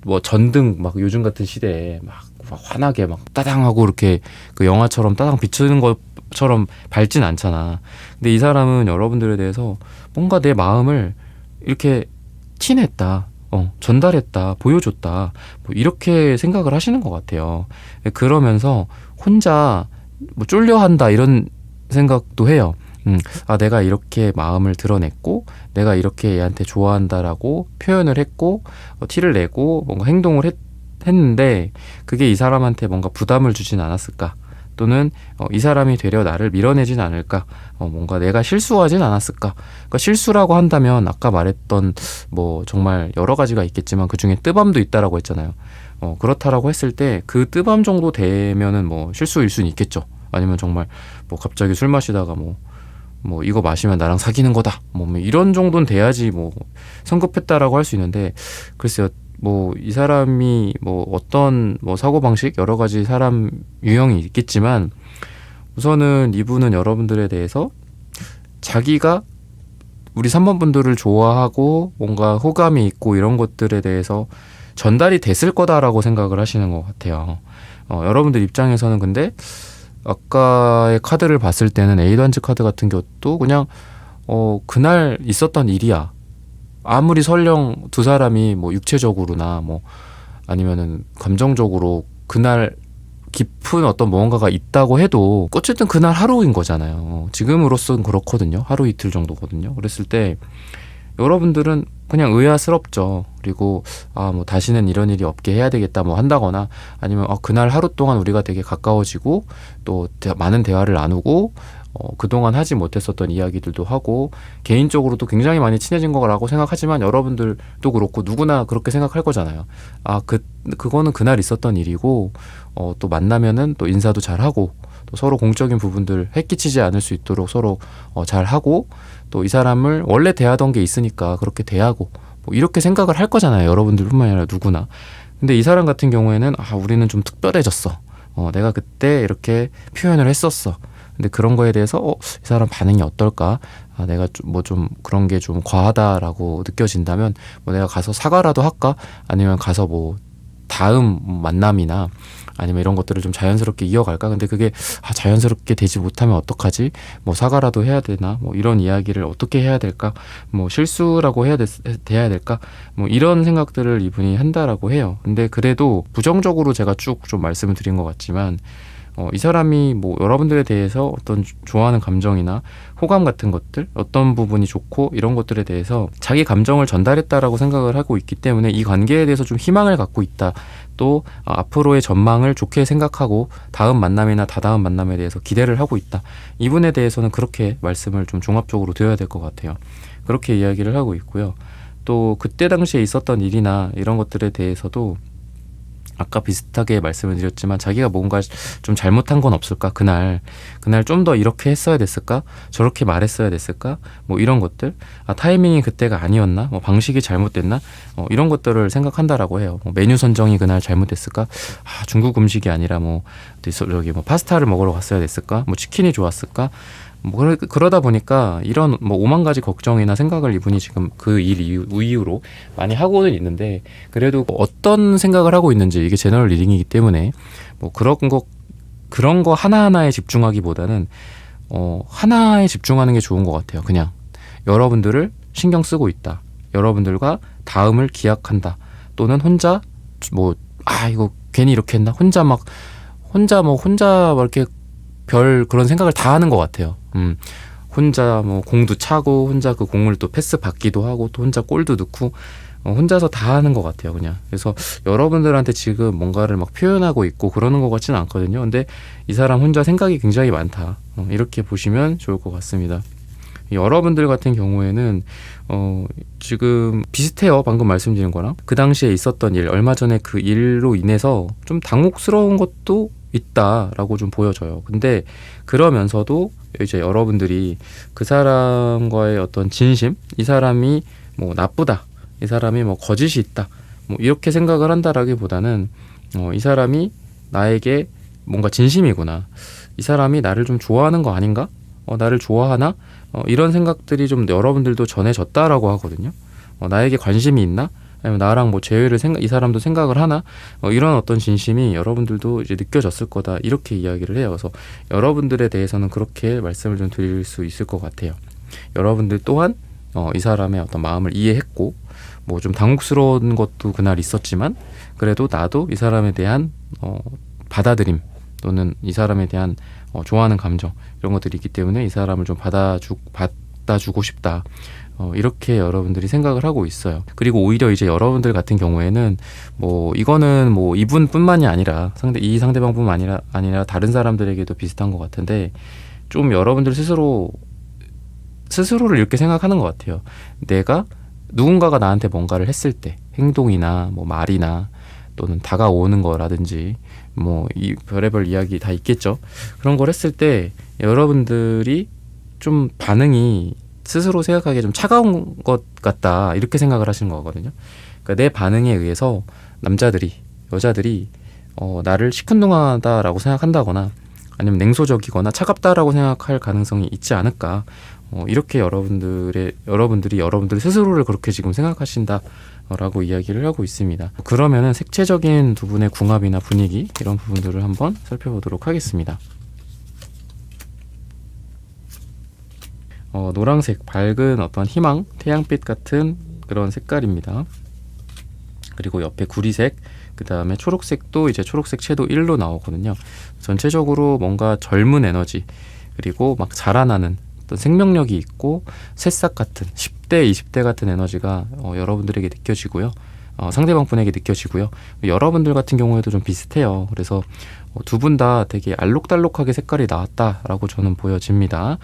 뭐 전등 막 요즘 같은 시대에 막 환하게 막 따당하고 이렇게 그 영화처럼 따당 비추는 것처럼 밝진 않잖아. 근데 이 사람은 여러분들에 대해서 뭔가 내 마음을 이렇게 티냈다, 전달했다, 보여줬다, 뭐 이렇게 생각을 하시는 것 같아요. 그러면서 혼자 뭐 쫄려한다 이런 생각도 해요. 내가 이렇게 마음을 드러냈고, 내가 이렇게 얘한테 좋아한다라고 표현을 했고, 티를 내고 뭔가 행동을 했는데 그게 이 사람한테 뭔가 부담을 주진 않았을까, 또는 이 사람이 되려 나를 밀어내진 않을까, 뭔가 내가 실수하진 않았을까. 그러니까 실수라고 한다면 아까 말했던 뭐 정말 여러 가지가 있겠지만 그 중에 뜨밤도 있다라고 했잖아요. 그렇다라고 했을 때 그 뜨밤 정도 되면은 뭐 실수일 수는 있겠죠. 아니면 정말 뭐 갑자기 술 마시다가 뭐 이거 마시면 나랑 사귀는 거다, 뭐 이런 정도는 돼야지 뭐 성급했다라고 할 수 있는데, 글쎄요, 뭐 이 사람이 뭐 어떤 뭐 사고방식 여러 가지 사람 유형이 있겠지만 우선은 이분은 여러분들에 대해서 자기가 우리 3번 분들을 좋아하고 뭔가 호감이 있고 이런 것들에 대해서 전달이 됐을 거다라고 생각을 하시는 것 같아요. 여러분들 입장에서는 근데 아까의 카드를 봤을 때는 에이던즈 카드 같은 것도 그냥 그날 있었던 일이야. 아무리 설령 두 사람이 뭐 육체적으로나 뭐 아니면은 감정적으로 그날 깊은 어떤 무언가가 있다고 해도 어쨌든 그날 하루인 거잖아요. 지금으로서는 그렇거든요. 하루 이틀 정도거든요. 그랬을 때 여러분들은 그냥 의아스럽죠. 그리고 뭐 다시는 이런 일이 없게 해야 되겠다 뭐 한다거나 아니면 그날 하루 동안 우리가 되게 가까워지고 또 많은 대화를 나누고 그동안 하지 못했었던 이야기들도 하고 개인적으로도 굉장히 많이 친해진 거라고 생각하지만 여러분들도 그렇고 누구나 그렇게 생각할 거잖아요. 그거는 그날 있었던 일이고 또 만나면은 또 인사도 잘하고 또 서로 공적인 부분들 해끼치지 않을 수 있도록 서로 잘하고 또 이 사람을 원래 대하던 게 있으니까 그렇게 대하고 뭐 이렇게 생각을 할 거잖아요. 여러분들뿐만 아니라 누구나. 근데 이 사람 같은 경우에는 우리는 좀 특별해졌어. 내가 그때 이렇게 표현을 했었어. 근데 그런 거에 대해서 이 사람 반응이 어떨까? 내가 좀 그런 게 좀 과하다라고 느껴진다면 뭐 내가 가서 사과라도 할까? 아니면 가서 뭐 다음 만남이나 아니면 이런 것들을 좀 자연스럽게 이어갈까? 근데 그게 자연스럽게 되지 못하면 어떡하지? 뭐 사과라도 해야 되나? 뭐 이런 이야기를 어떻게 해야 될까? 뭐 실수라고 돼야 될까? 뭐 이런 생각들을 이분이 한다라고 해요. 근데 그래도 부정적으로 제가 쭉 좀 말씀을 드린 것 같지만 이 사람이 뭐 여러분들에 대해서 어떤 좋아하는 감정이나 호감 같은 것들, 어떤 부분이 좋고 이런 것들에 대해서 자기 감정을 전달했다라고 생각을 하고 있기 때문에 이 관계에 대해서 좀 희망을 갖고 있다. 또 앞으로의 전망을 좋게 생각하고 다음 만남이나 다다음 만남에 대해서 기대를 하고 있다. 이분에 대해서는 그렇게 말씀을 좀 종합적으로 드려야 될 것 같아요. 그렇게 이야기를 하고 있고요. 또 그때 당시에 있었던 일이나 이런 것들에 대해서도 아까 비슷하게 말씀을 드렸지만 자기가 뭔가 좀 잘못한 건 없을까? 그날 좀 더 이렇게 했어야 됐을까? 저렇게 말했어야 됐을까? 뭐 이런 것들 타이밍이 그때가 아니었나? 뭐 방식이 잘못됐나? 이런 것들을 생각한다라고 해요. 뭐 메뉴 선정이 그날 잘못됐을까? 중국 음식이 아니라 뭐 저기 뭐 파스타를 먹으러 갔어야 됐을까? 뭐 치킨이 좋았을까? 뭐 그러다 보니까 이런 뭐 5만 가지 걱정이나 생각을 이분이 지금 그 일 이후로 많이 하고는 있는데 그래도 어떤 생각을 하고 있는지 이게 제너럴 리딩이기 때문에 뭐 그런 거 하나하나에 집중하기보다는 하나에 집중하는 게 좋은 것 같아요. 그냥 여러분들을 신경 쓰고 있다. 여러분들과 다음을 기약한다. 또는 혼자 이거 괜히 이렇게 했나? 혼자 막 이렇게 별 그런 생각을 다 하는 것 같아요. 혼자 뭐 공도 차고 혼자 그 공을 또 패스 받기도 하고 또 혼자 골도 넣고 혼자서 다 하는 것 같아요. 그냥 그래서 여러분들한테 지금 뭔가를 막 표현하고 있고 그러는 것 같지는 않거든요. 근데 이 사람 혼자 생각이 굉장히 많다. 이렇게 보시면 좋을 것 같습니다. 여러분들 같은 경우에는 지금 비슷해요. 방금 말씀드린 거랑 그 당시에 있었던 일, 얼마 전에 그 일로 인해서 좀 당혹스러운 것도 있다라고 좀 보여져요. 근데 그러면서도 이제 여러분들이 그 사람과의 어떤 진심, 이 사람이 뭐 나쁘다, 이 사람이 뭐 거짓이 있다, 뭐 이렇게 생각을 한다라기보다는 이 사람이 나에게 뭔가 진심이구나, 이 사람이 나를 좀 좋아하는 거 아닌가, 나를 좋아하나, 이런 생각들이 좀 여러분들도 전해졌다라고 하거든요. 나에게 관심이 있나? 아니면 나랑 뭐 재회를 이 사람도 생각을 하나? 이런 어떤 진심이 여러분들도 이제 느껴졌을 거다. 이렇게 이야기를 해요. 그래서 여러분들에 대해서는 그렇게 말씀을 좀 드릴 수 있을 것 같아요. 여러분들 또한 이 사람의 어떤 마음을 이해했고 뭐 좀 당혹스러운 것도 그날 있었지만 그래도 나도 이 사람에 대한 받아들임 또는 이 사람에 대한 좋아하는 감정 이런 것들이 있기 때문에 이 사람을 좀 받아주고 싶다. 이렇게 여러분들이 생각을 하고 있어요. 그리고 오히려 이제 여러분들 같은 경우에는 뭐 이거는 뭐 이분뿐만이 아니라 이 상대방뿐만 아니라 다른 사람들에게도 비슷한 것 같은데 좀 여러분들 스스로를 이렇게 생각하는 것 같아요. 내가 누군가가 나한테 뭔가를 했을 때 행동이나 뭐 말이나 또는 다가오는 거라든지 뭐 이 별의별 이야기 다 있겠죠. 그런 걸 했을 때 여러분들이 좀 반응이 스스로 생각하기에 좀 차가운 것 같다 이렇게 생각을 하시는 거거든요. 그러니까 내 반응에 의해서 남자들이 여자들이 나를 시큰둥하다라고 생각한다거나 아니면 냉소적이거나 차갑다라고 생각할 가능성이 있지 않을까. 이렇게 여러분들이 여러분들 스스로를 그렇게 지금 생각하신다라고 이야기를 하고 있습니다. 그러면은 색채적인 두 분의 궁합이나 분위기 이런 부분들을 한번 살펴보도록 하겠습니다. 노란색, 밝은 어떤 희망, 태양빛 같은 그런 색깔입니다. 그리고 옆에 구리색, 그 다음에 초록색도 이제 초록색 채도 1로 나오거든요. 전체적으로 뭔가 젊은 에너지, 그리고 막 자라나는 어떤 생명력이 있고 새싹 같은 10대, 20대 같은 에너지가 여러분들에게 느껴지고요. 상대방 분에게 느껴지고요. 여러분들 같은 경우에도 좀 비슷해요. 그래서 두 분 다 되게 알록달록하게 색깔이 나왔다라고 저는 보여집니다.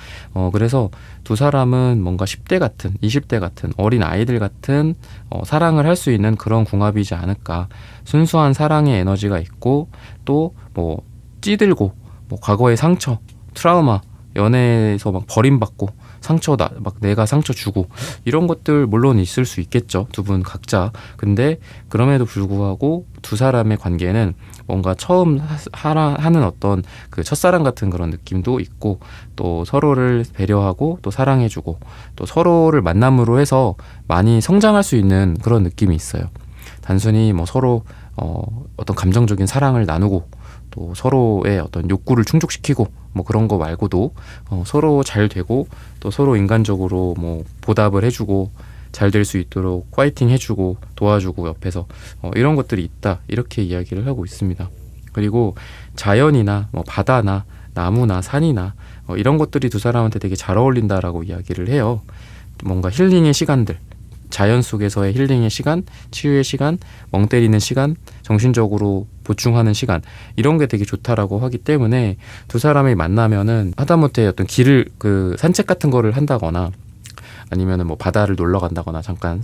그래서 두 사람은 뭔가 10대 같은, 20대 같은, 어린 아이들 같은 사랑을 할 수 있는 그런 궁합이지 않을까. 순수한 사랑의 에너지가 있고 또 뭐 찌들고 뭐 과거의 상처, 트라우마, 연애에서 막 버림받고 막 내가 상처 주고 이런 것들 물론 있을 수 있겠죠. 두 분 각자. 근데 그럼에도 불구하고 두 사람의 관계는 뭔가 처음 하는 어떤 그 첫사랑 같은 그런 느낌도 있고 또 서로를 배려하고 또 사랑해주고 또 서로를 만남으로 해서 많이 성장할 수 있는 그런 느낌이 있어요. 단순히 뭐 서로 어떤 감정적인 사랑을 나누고 또 서로의 어떤 욕구를 충족시키고 뭐 그런 거 말고도 서로 잘 되고 또 서로 인간적으로 뭐 보답을 해주고 잘 될 수 있도록 파이팅 해주고 도와주고 옆에서 이런 것들이 있다 이렇게 이야기를 하고 있습니다. 그리고 자연이나 뭐 바다나 나무나 산이나 이런 것들이 두 사람한테 되게 잘 어울린다라고 이야기를 해요. 뭔가 힐링의 시간들, 자연 속에서의 힐링의 시간, 치유의 시간, 멍 때리는 시간, 정신적으로 보충하는 시간 이런 게 되게 좋다라고 하기 때문에 두 사람이 만나면은 하다못해 어떤 길을 그 산책 같은 거를 한다거나 아니면은 뭐 바다를 놀러 간다거나 잠깐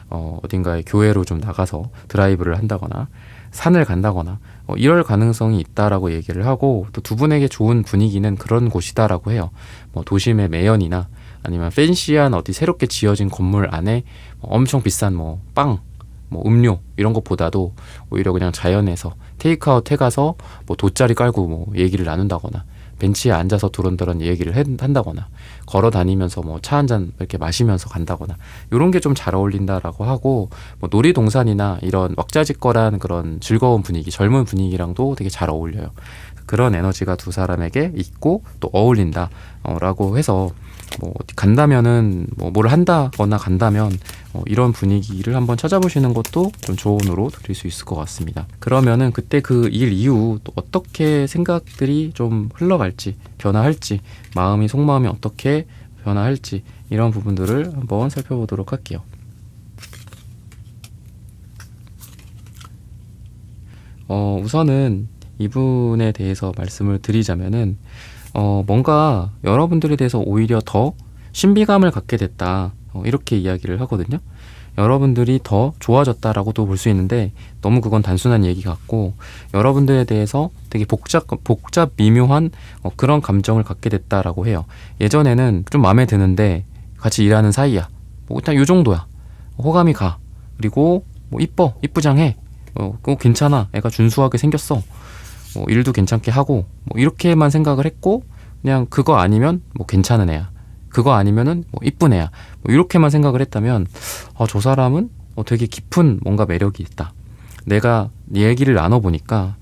어딘가에 교회로 좀 나가서 드라이브를 한다거나 산을 간다거나 이럴 가능성이 있다라고 얘기를 하고 또 두 분에게 좋은 분위기는 그런 곳이다라고 해요. 뭐 도심의 매연이나 아니면 팬시한 어디 새롭게 지어진 건물 안에 엄청 비싼 뭐 빵, 뭐 음료 이런 것보다도 오히려 그냥 자연에서 테이크아웃 해가서 뭐 돗자리 깔고 뭐 얘기를 나눈다거나 벤치에 앉아서 두런두런 얘기를 한다거나 걸어 다니면서 뭐 차 한 잔 이렇게 마시면서 간다거나 이런 게 좀 잘 어울린다라고 하고 뭐 놀이동산이나 이런 왁자지껄한 그런 즐거운 분위기, 젊은 분위기랑도 되게 잘 어울려요. 그런 에너지가 두 사람에게 있고 또 어울린다라고 해서 뭐 어디 간다면은 뭐 뭘 한다거나 간다면 이런 분위기를 한번 찾아보시는 것도 좀 조언으로 드릴 수 있을 것 같습니다. 그러면은 그때 그 일 이후 또 어떻게 생각들이 좀 흘러갈지 변화할지 마음이 속마음이 어떻게 변화할지 이런 부분들을 한번 살펴보도록 할게요. 우선은 이분에 대해서 말씀을 드리자면은 뭔가 여러분들에 대해서 오히려 더 신비감을 갖게 됐다. 이렇게 이야기를 하거든요. 여러분들이 더 좋아졌다라고도 볼 수 있는데 너무 그건 단순한 얘기 같고 여러분들에 대해서 되게 복잡 미묘한 그런 감정을 갖게 됐다라고 해요. 예전에는 좀 마음에 드는데 같이 일하는 사이야. 뭐 일단 요 정도야. 호감이 가. 그리고 뭐 이쁘장해. 그거 괜찮아. 애가 준수하게 생겼어. 뭐 일도 괜찮게 하고 뭐 이렇게만 생각을 했고 그냥 그거 아니면 뭐 괜찮은 애야. 그거 아니면은 뭐 이쁜 애야. 뭐 이렇게만 생각을 했다면 저 사람은 되게 깊은 뭔가 매력이 있다. 내가 얘기를 나눠보니까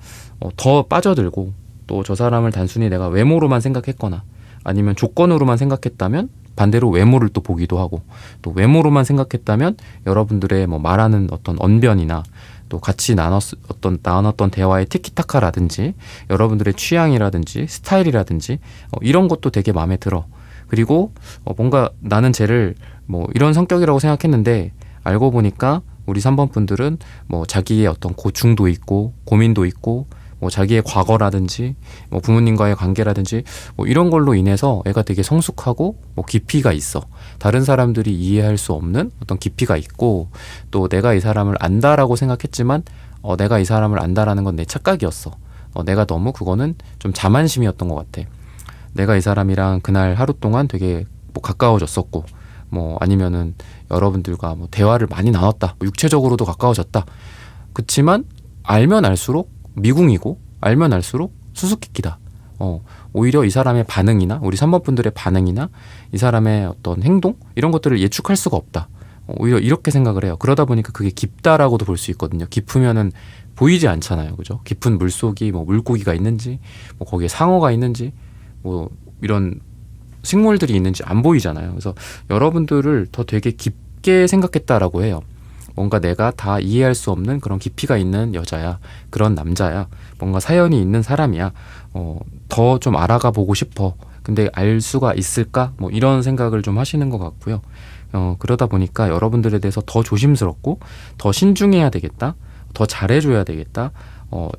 더 빠져들고 또 저 사람을 단순히 내가 외모로만 생각했거나 아니면 조건으로만 생각했다면 반대로 외모를 또 보기도 하고 또 외모로만 생각했다면 여러분들의 뭐 말하는 어떤 언변이나 또 같이 나눴던 대화의 티키타카라든지 여러분들의 취향이라든지 스타일이라든지 이런 것도 되게 마음에 들어. 그리고 뭔가 나는 쟤를 뭐 이런 성격이라고 생각했는데 알고 보니까 우리 3번 분들은 뭐 자기의 어떤 고충도 있고 고민도 있고 뭐 자기의 과거라든지 뭐 부모님과의 관계라든지 뭐 이런 걸로 인해서 애가 되게 성숙하고 뭐 깊이가 있어. 다른 사람들이 이해할 수 없는 어떤 깊이가 있고 또 내가 이 사람을 안다라고 생각했지만 내가 이 사람을 안다라는 건 내 착각이었어. 내가 너무 그거는 좀 자만심이었던 것 같아. 내가 이 사람이랑 그날 하루 동안 되게 뭐 가까워졌었고 뭐 아니면은 여러분들과 뭐 대화를 많이 나눴다, 육체적으로도 가까워졌다. 그치만 알면 알수록 미궁이고 알면 알수록 수수께끼다. 오히려 이 사람의 반응이나 우리 3번 분들의 반응이나 이 사람의 어떤 행동 이런 것들을 예측할 수가 없다. 오히려 이렇게 생각을 해요. 그러다 보니까 그게 깊다라고도 볼 수 있거든요. 깊으면은 보이지 않잖아요, 그죠? 깊은 물속이 뭐 물고기가 있는지, 뭐 거기에 상어가 있는지, 뭐 이런 식물들이 있는지 안 보이잖아요. 그래서 여러분들을 더 되게 깊게 생각했다라고 해요. 뭔가 내가 다 이해할 수 없는 그런 깊이가 있는 여자야, 그런 남자야, 뭔가 사연이 있는 사람이야. 더 좀 알아가 보고 싶어. 근데 알 수가 있을까? 뭐 이런 생각을 좀 하시는 것 같고요. 그러다 보니까 여러분들에 대해서 더 조심스럽고 더 신중해야 되겠다. 더 잘해줘야 되겠다.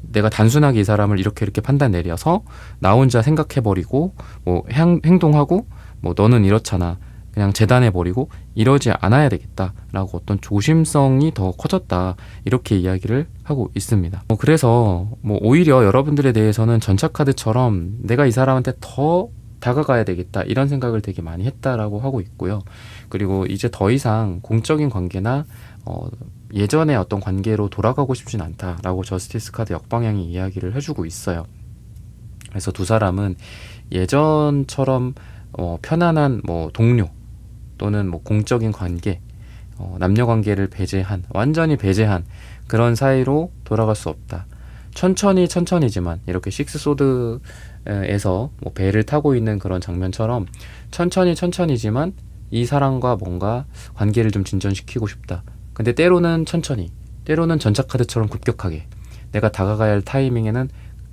내가 단순하게 이 사람을 이렇게 판단 내려서 나 혼자 생각해버리고 뭐 행동하고 뭐 너는 이렇잖아 그냥 재단해버리고 이러지 않아야 되겠다라고 어떤 조심성이 더 커졌다, 이렇게 이야기를 하고 있습니다. 그래서 뭐 오히려 여러분들에 대해서는 전차카드처럼 내가 이 사람한테 더 다가가야 되겠다 이런 생각을 되게 많이 했다라고 하고 있고요. 그리고 이제 더 이상 공적인 관계나 예전의 어떤 관계로 돌아가고 싶진 않다라고 저스티스 카드 역방향이 이야기를 해주고 있어요. 그래서 두 사람은 예전처럼 편안한 뭐 동료 또는 뭐 공적인 관계, 남녀 관계를 배제한, 완전히 배제한 그런 사이로 돌아갈 수 없다. 천천히지만 이렇게 식스소드에서 뭐 배를 타고 있는 그런 장면처럼 천천히지만 이 사람과 뭔가 관계를 좀 진전시키고 싶다. 근데 때로는 천천히, 때로는 전차카드처럼 급격하게 내가 다가가야 할 타이밍에는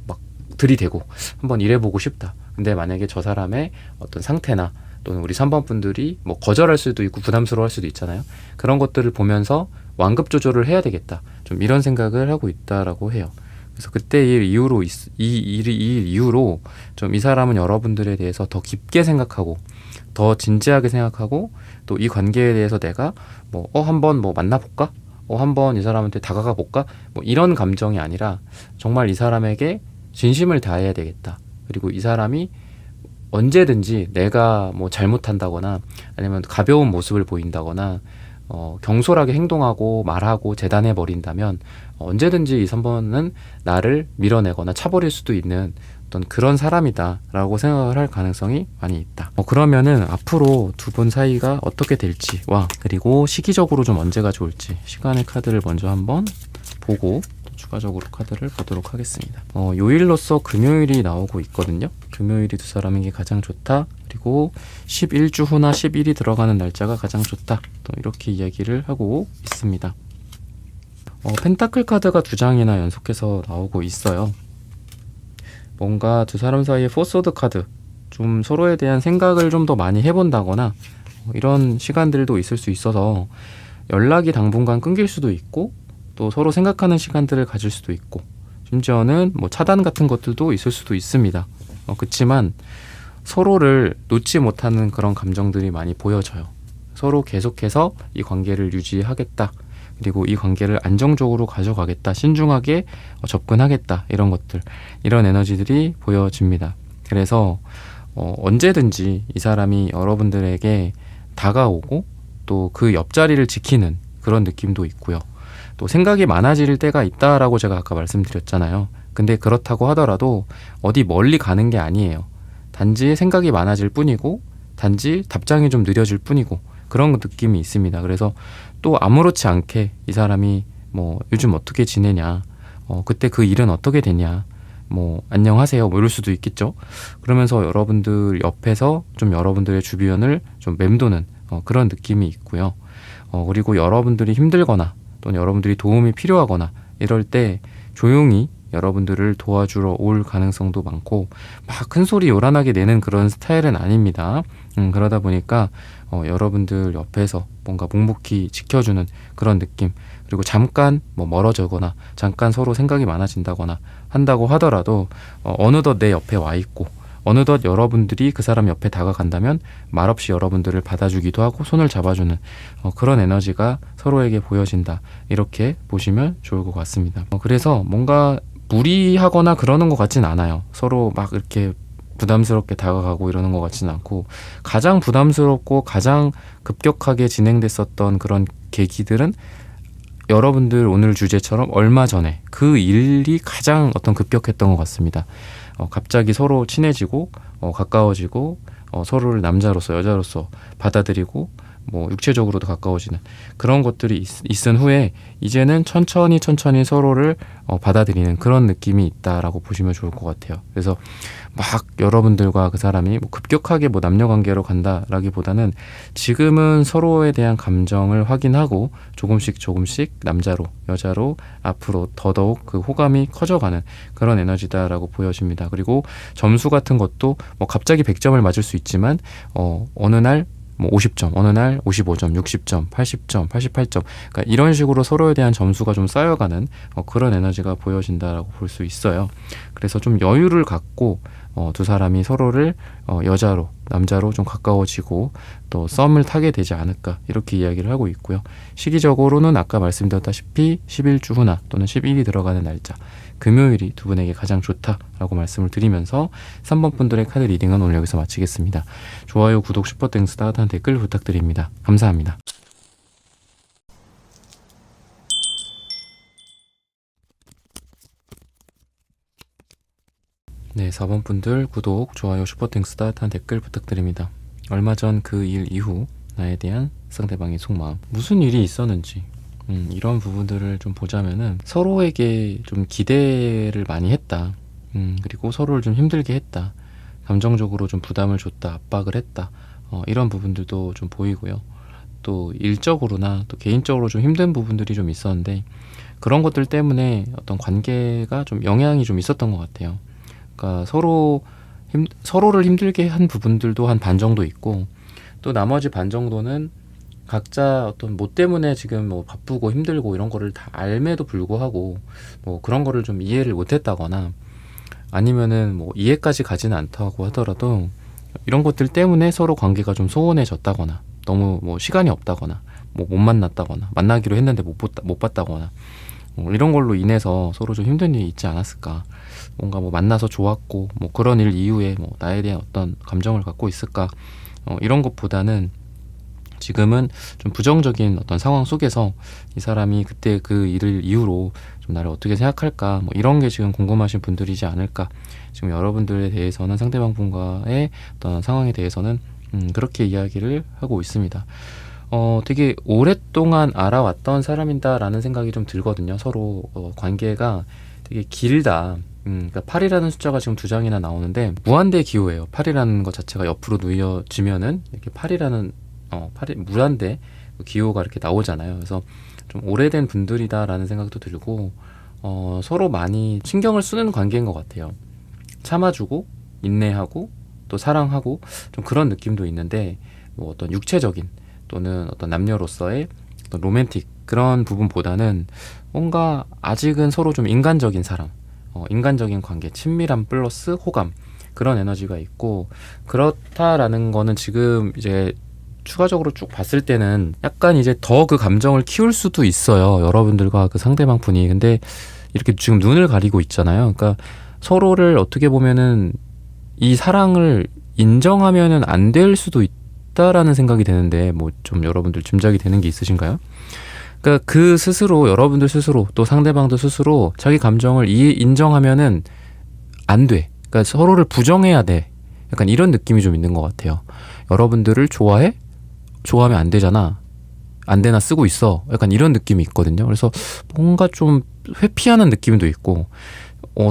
막 들이대고 한번 일해보고 싶다. 근데 만약에 저 사람의 어떤 상태나 또는 우리 3번 분들이 뭐 거절할 수도 있고 부담스러워할 수도 있잖아요. 그런 것들을 보면서 완급 조절을 해야 되겠다. 좀 이런 생각을 하고 있다라고 해요. 그래서 그때 이 이후로 좀 이 사람은 여러분들에 대해서 더 깊게 생각하고 더 진지하게 생각하고 또 이 관계에 대해서 내가 뭐 한번 뭐 만나볼까? 한번 이 사람한테 다가가 볼까? 뭐 이런 감정이 아니라 정말 이 사람에게 진심을 다해야 되겠다. 그리고 이 사람이 언제든지 내가 뭐 잘못한다거나 아니면 가벼운 모습을 보인다거나 경솔하게 행동하고 말하고 재단해 버린다면 언제든지 이 3번은 나를 밀어내거나 차버릴 수도 있는 어떤 그런 사람이다 라고 생각을 할 가능성이 많이 있다. 그러면은 앞으로 두 분 사이가 어떻게 될지와 그리고 시기적으로 좀 언제가 좋을지 시간의 카드를 먼저 한번 보고 추가적으로 카드를 보도록 하겠습니다. 요일로서 금요일이 나오고 있거든요. 금요일이 두 사람에게 가장 좋다. 그리고 11주 후나 10일이 들어가는 날짜가 가장 좋다. 또 이렇게 이야기를 하고 있습니다. 펜타클 카드가 두 장이나 연속해서 나오고 있어요. 뭔가 두 사람 사이의 포소드 카드, 좀 서로에 대한 생각을 좀 더 많이 해본다거나 이런 시간들도 있을 수 있어서 연락이 당분간 끊길 수도 있고 또 서로 생각하는 시간들을 가질 수도 있고 심지어는 뭐 차단 같은 것들도 있을 수도 있습니다. 그렇지만 서로를 놓지 못하는 그런 감정들이 많이 보여져요. 서로 계속해서 이 관계를 유지하겠다. 그리고 이 관계를 안정적으로 가져가겠다. 신중하게 접근하겠다. 이런 것들, 이런 에너지들이 보여집니다. 그래서 언제든지 이 사람이 여러분들에게 다가오고 또 그 옆자리를 지키는 그런 느낌도 있고요. 또 생각이 많아질 때가 있다라고 제가 아까 말씀드렸잖아요. 근데 그렇다고 하더라도 어디 멀리 가는 게 아니에요. 단지 생각이 많아질 뿐이고 단지 답장이 좀 느려질 뿐이고 그런 느낌이 있습니다. 그래서 또 아무렇지 않게 이 사람이 뭐 요즘 어떻게 지내냐, 그때 그 일은 어떻게 되냐, 뭐 안녕하세요 뭐 이럴 수도 있겠죠. 그러면서 여러분들 옆에서 좀 여러분들의 주변을 좀 맴도는 그런 느낌이 있고요. 그리고 여러분들이 힘들거나 또는 여러분들이 도움이 필요하거나 이럴 때 조용히 여러분들을 도와주러 올 가능성도 많고 막 큰 소리 요란하게 내는 그런 스타일은 아닙니다. 그러다 보니까 여러분들 옆에서 뭔가 묵묵히 지켜주는 그런 느낌, 그리고 잠깐 뭐 멀어지거나 잠깐 서로 생각이 많아진다거나 한다고 하더라도 어느덧 내 옆에 와 있고 어느덧 여러분들이 그 사람 옆에 다가간다면 말없이 여러분들을 받아주기도 하고 손을 잡아주는 그런 에너지가 서로에게 보여진다, 이렇게 보시면 좋을 것 같습니다. 그래서 뭔가 무리하거나 그러는 것 같진 않아요. 서로 막 이렇게 부담스럽게 다가가고 이러는 것 같지는 않고, 가장 부담스럽고 가장 급격하게 진행됐었던 그런 계기들은 여러분들 오늘 주제처럼 얼마 전에 그 일이 가장 어떤 급격했던 것 같습니다. 갑자기 서로 친해지고 가까워지고 서로를 남자로서 여자로서 받아들이고 뭐 육체적으로도 가까워지는 그런 것들이 있은 후에 이제는 천천히 서로를 받아들이는 그런 느낌이 있다라고 보시면 좋을 것 같아요. 그래서 막 여러분들과 그 사람이 뭐 급격하게 뭐 남녀 관계로 간다라기보다는 지금은 서로에 대한 감정을 확인하고 조금씩 남자로 여자로 앞으로 더더욱 그 호감이 커져가는 그런 에너지다라고 보여집니다. 그리고 점수 같은 것도 뭐 갑자기 100점을 맞을 수 있지만 어느 날 뭐 50점, 어느 날 55점, 60점, 80점, 88점, 그러니까 이런 식으로 서로에 대한 점수가 좀 쌓여가는 그런 에너지가 보여진다라고 볼 수 있어요. 그래서 좀 여유를 갖고 두 사람이 서로를 여자로 남자로 좀 가까워지고 또 썸을 타게 되지 않을까 이렇게 이야기를 하고 있고요. 시기적으로는 아까 말씀드렸다시피 11주 후나 또는 10일이 들어가는 날짜 금요일이 두 분에게 가장 좋다라고 말씀을 드리면서 3번 분들의 카드 리딩은 오늘 여기서 마치겠습니다. 좋아요, 구독, 슈퍼땡스, 따뜻한 댓글 부탁드립니다. 감사합니다. 네, 4번 분들 구독, 좋아요, 슈퍼땡스, 따뜻한 댓글 부탁드립니다. 얼마 전 그 일 이후 나에 대한 상대방의 속마음, 무슨 일이 있었는지 이런 부분들을 좀 보자면은 서로에게 좀 기대를 많이 했다. 그리고 서로를 좀 힘들게 했다. 감정적으로 좀 부담을 줬다. 압박을 했다. 이런 부분들도 좀 보이고요. 또 일적으로나 또 개인적으로 좀 힘든 부분들이 좀 있었는데 그런 것들 때문에 어떤 관계가 좀 영향이 좀 있었던 것 같아요. 그러니까 서로를 힘들게 한 부분들도 한 반 정도 있고 또 나머지 반 정도는 각자 어떤 뭐 때문에 지금 뭐 바쁘고 힘들고 이런 거를 다 알매도 불구하고 뭐 그런 거를 좀 이해를 못했다거나 아니면은 뭐 이해까지 가지는 않다고 하더라도 이런 것들 때문에 서로 관계가 좀 소원해졌다거나 너무 뭐 시간이 없다거나 뭐 못 만났다거나 만나기로 했는데 못 봤다거나 이런 걸로 인해서 서로 좀 힘든 일이 있지 않았을까. 뭔가 뭐 만나서 좋았고 뭐 그런 일 이후에 뭐 나에 대한 어떤 감정을 갖고 있을까. 이런 것보다는 지금은 좀 부정적인 어떤 상황 속에서 이 사람이 그때 그 일을 이유로 좀 나를 어떻게 생각할까 뭐 이런 게 지금 궁금하신 분들이지 않을까. 지금 여러분들에 대해서는 상대방 분과의 어떤 상황에 대해서는 그렇게 이야기를 하고 있습니다. 되게 오랫동안 알아왔던 사람이다라는 생각이 좀 들거든요. 서로 관계가 되게 길다. 그러니까 8이라는 숫자가 지금 2장이나 나오는데 무한대 기호예요. 8이라는 것 자체가 옆으로 누워지면은 이렇게 8이라는 8이 무한대 기호가 이렇게 나오잖아요. 그래서 좀 오래된 분들이다라는 생각도 들고 서로 많이 신경을 쓰는 관계인 것 같아요. 참아주고 인내하고 또 사랑하고 좀 그런 느낌도 있는데 뭐 어떤 육체적인 또는 어떤 남녀로서의 어떤 로맨틱 그런 부분보다는 뭔가 아직은 서로 좀 인간적인 사람, 인간적인 관계, 친밀함 플러스 호감 그런 에너지가 있고 그렇다라는 거는 지금 이제 추가적으로 쭉 봤을 때는 약간 이제 더 그 감정을 키울 수도 있어요. 여러분들과 그 상대방 분이. 근데 이렇게 지금 눈을 가리고 있잖아요. 그러니까 서로를 어떻게 보면은 이 사랑을 인정하면은 안 될 수도 있다라는 생각이 되는데 뭐 좀 여러분들 짐작이 되는 게 있으신가요? 그러니까 그 스스로 여러분들 스스로 또 상대방도 스스로 자기 감정을 인정하면은 안 돼. 그러니까 서로를 부정해야 돼. 약간 이런 느낌이 좀 있는 것 같아요. 여러분들을 좋아해? 좋아하면 안 되잖아. 안 되나 쓰고 있어. 약간 이런 느낌이 있거든요. 그래서 뭔가 좀 회피하는 느낌도 있고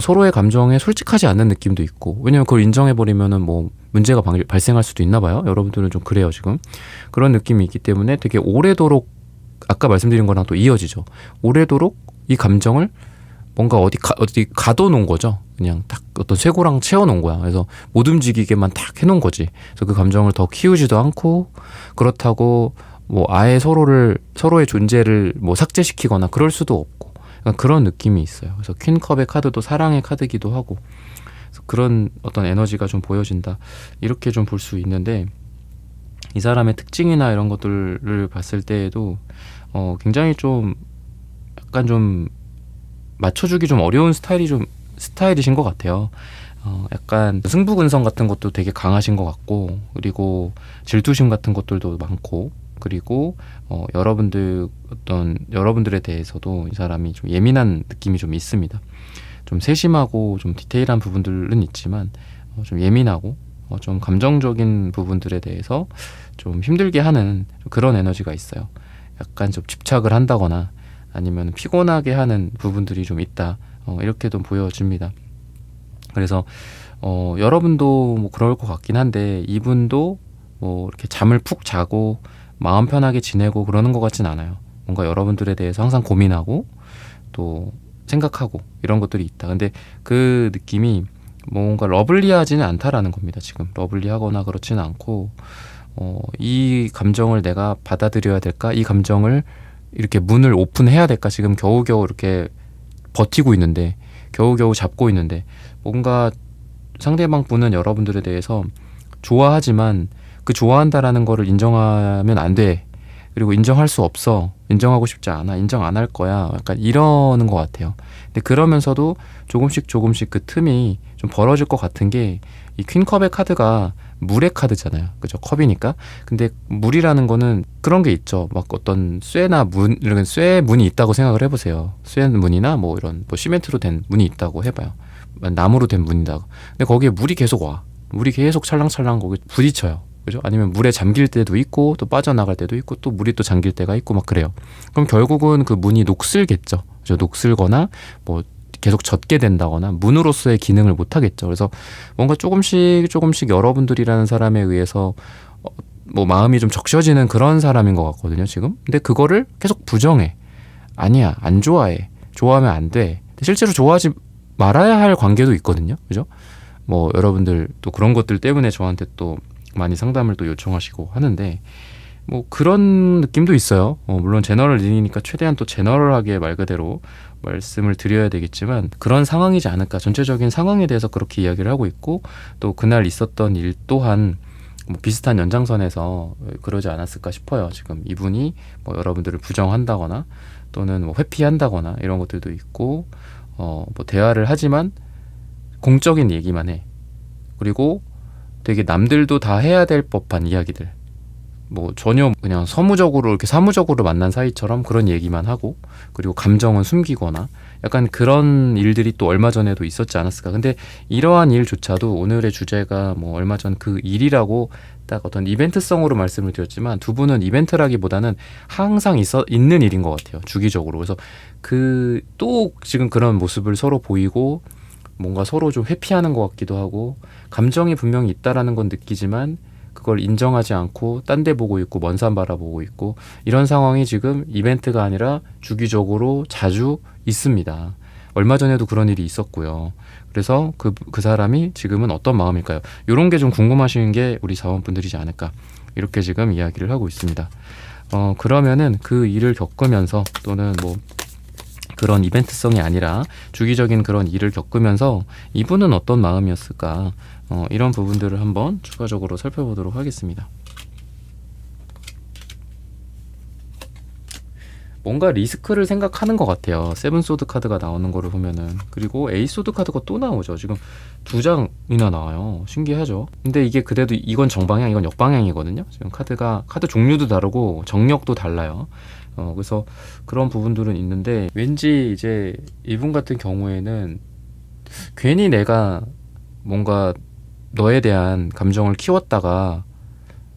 서로의 감정에 솔직하지 않는 느낌도 있고 왜냐면 그걸 인정해버리면은 뭐 문제가 발생할 수도 있나 봐요. 여러분들은 좀 그래요 지금. 그런 느낌이 있기 때문에 되게 오래도록 아까 말씀드린 거랑 또 이어지죠. 오래도록 이 감정을 뭔가 어디 가둬놓은 거죠. 그냥 딱 어떤 쇠고랑 채워놓은 거야. 그래서 못 움직이게만 딱 해놓은 거지. 그래서 그 감정을 더 키우지도 않고 그렇다고 뭐 아예 서로의 존재를 뭐 삭제시키거나 그럴 수도 없고 그런 느낌이 있어요. 그래서 퀸컵의 카드도 사랑의 카드기도 하고 그래서 그런 어떤 에너지가 좀 보여진다. 이렇게 좀 볼 수 있는데 이 사람의 특징이나 이런 것들을 봤을 때에도 굉장히 좀 약간 좀 맞춰주기 좀 어려운 스타일이신 것 같아요. 약간 승부근성 같은 것도 되게 강하신 것 같고, 그리고 질투심 같은 것들도 많고, 그리고 여러분들에 대해서도 이 사람이 좀 예민한 느낌이 좀 있습니다. 좀 세심하고 좀 디테일한 부분들은 있지만 좀 예민하고 좀 감정적인 부분들에 대해서 좀 힘들게 하는 그런 에너지가 있어요. 약간 좀 집착을 한다거나 아니면 피곤하게 하는 부분들이 좀 있다, 이렇게 좀 보여집니다. 그래서 여러분도 뭐 그럴 것 같긴 한데, 이분도 뭐 이렇게 잠을 푹 자고 마음 편하게 지내고 그러는 것 같진 않아요. 뭔가 여러분들에 대해서 항상 고민하고 또 생각하고 이런 것들이 있다. 근데 그 느낌이 뭔가 러블리하지는 않다라는 겁니다. 지금 러블리하거나 그렇지는 않고, 이 감정을 내가 받아들여야 될까? 이 감정을 이렇게 문을 오픈해야 될까? 지금 겨우겨우 이렇게 버티고 있는데, 겨우겨우 잡고 있는데, 뭔가 상대방 분은 여러분들에 대해서 좋아하지만 그 좋아한다라는 거를 인정하면 안 돼. 그리고 인정할 수 없어. 인정하고 싶지 않아. 인정 안 할 거야. 약간 이러는 것 같아요. 근데 그러면서도 조금씩 그 틈이 좀 벌어질 것 같은 게, 이 퀸컵의 카드가 물의 카드잖아요. 그죠? 컵이니까. 근데 물이라는 거는 그런 게 있죠. 막 어떤 쇠나 문, 이런 쇠 문이 있다고 생각을 해보세요. 쇠 문이나 뭐 이런 뭐 시멘트로 된 문이 있다고 해봐요. 나무로 된 문이다. 근데 거기에 물이 계속 와. 물이 계속 찰랑찰랑 거기 부딪혀요. 그죠? 아니면 물에 잠길 때도 있고 또 빠져나갈 때도 있고 또 물이 또 잠길 때가 있고 막 그래요. 그럼 결국은 그 문이 녹슬겠죠. 그죠? 녹슬거나 뭐 계속 젖게 된다거나 문으로서의 기능을 못 하겠죠. 그래서 뭔가 조금씩 여러분들이라는 사람에 의해서 뭐 마음이 좀 적셔지는 그런 사람인 것 같거든요, 지금. 근데 그거를 계속 부정해. 아니야, 안 좋아해. 좋아하면 안 돼. 실제로 좋아하지 말아야 할 관계도 있거든요. 그죠? 뭐 여러분들 또 그런 것들 때문에 저한테 또 많이 상담을 또 요청하시고 하는데, 뭐 그런 느낌도 있어요. 물론 제너럴 리딩이니까 최대한 또 제너럴하게 말 그대로 말씀을 드려야 되겠지만, 그런 상황이지 않을까. 전체적인 상황에 대해서 그렇게 이야기를 하고 있고, 또 그날 있었던 일 또한 뭐 비슷한 연장선에서 그러지 않았을까 싶어요. 지금 이분이 뭐 여러분들을 부정한다거나 또는 뭐 회피한다거나 이런 것들도 있고, 뭐 대화를 하지만 공적인 얘기만 해. 그리고 되게 남들도 다 해야 될 법한 이야기들, 뭐 전혀 그냥 서무적으로 이렇게 사무적으로 만난 사이처럼 그런 얘기만 하고, 그리고 감정은 숨기거나 약간 그런 일들이 또 얼마 전에도 있었지 않았을까. 근데 이러한 일조차도 오늘의 주제가 뭐 얼마 전 그 일이라고 딱 어떤 이벤트성으로 말씀을 드렸지만, 두 분은 이벤트라기보다는 항상 있는 일인 것 같아요, 주기적으로. 그래서 그 또 지금 그런 모습을 서로 보이고 뭔가 서로 좀 회피하는 것 같기도 하고, 감정이 분명히 있다라는 건 느끼지만 그걸 인정하지 않고 딴 데 보고 있고 먼 산 바라보고 있고, 이런 상황이 지금 이벤트가 아니라 주기적으로 자주 있습니다. 얼마 전에도 그런 일이 있었고요. 그래서 그 사람이 지금은 어떤 마음일까요? 이런 게 좀 궁금하신 게 우리 사원분들이지 않을까, 이렇게 지금 이야기를 하고 있습니다. 그러면은 그 일을 겪으면서, 또는 뭐 그런 이벤트성이 아니라 주기적인 그런 일을 겪으면서 이분은 어떤 마음이었을까, 이런 부분들을 한번 추가적으로 살펴보도록 하겠습니다. 뭔가 리스크를 생각하는 것 같아요. 세븐 소드 카드가 나오는 거를 보면은. 그리고 에이스 소드 카드가 또 나오죠. 지금 2장이나 나와요. 신기하죠. 근데 이게 그래도 이건 정방향, 이건 역방향이거든요. 지금 카드 종류도 다르고 정력도 달라요. 그래서 그런 부분들은 있는데, 왠지 이제 이분 같은 경우에는 괜히 내가 뭔가 너에 대한 감정을 키웠다가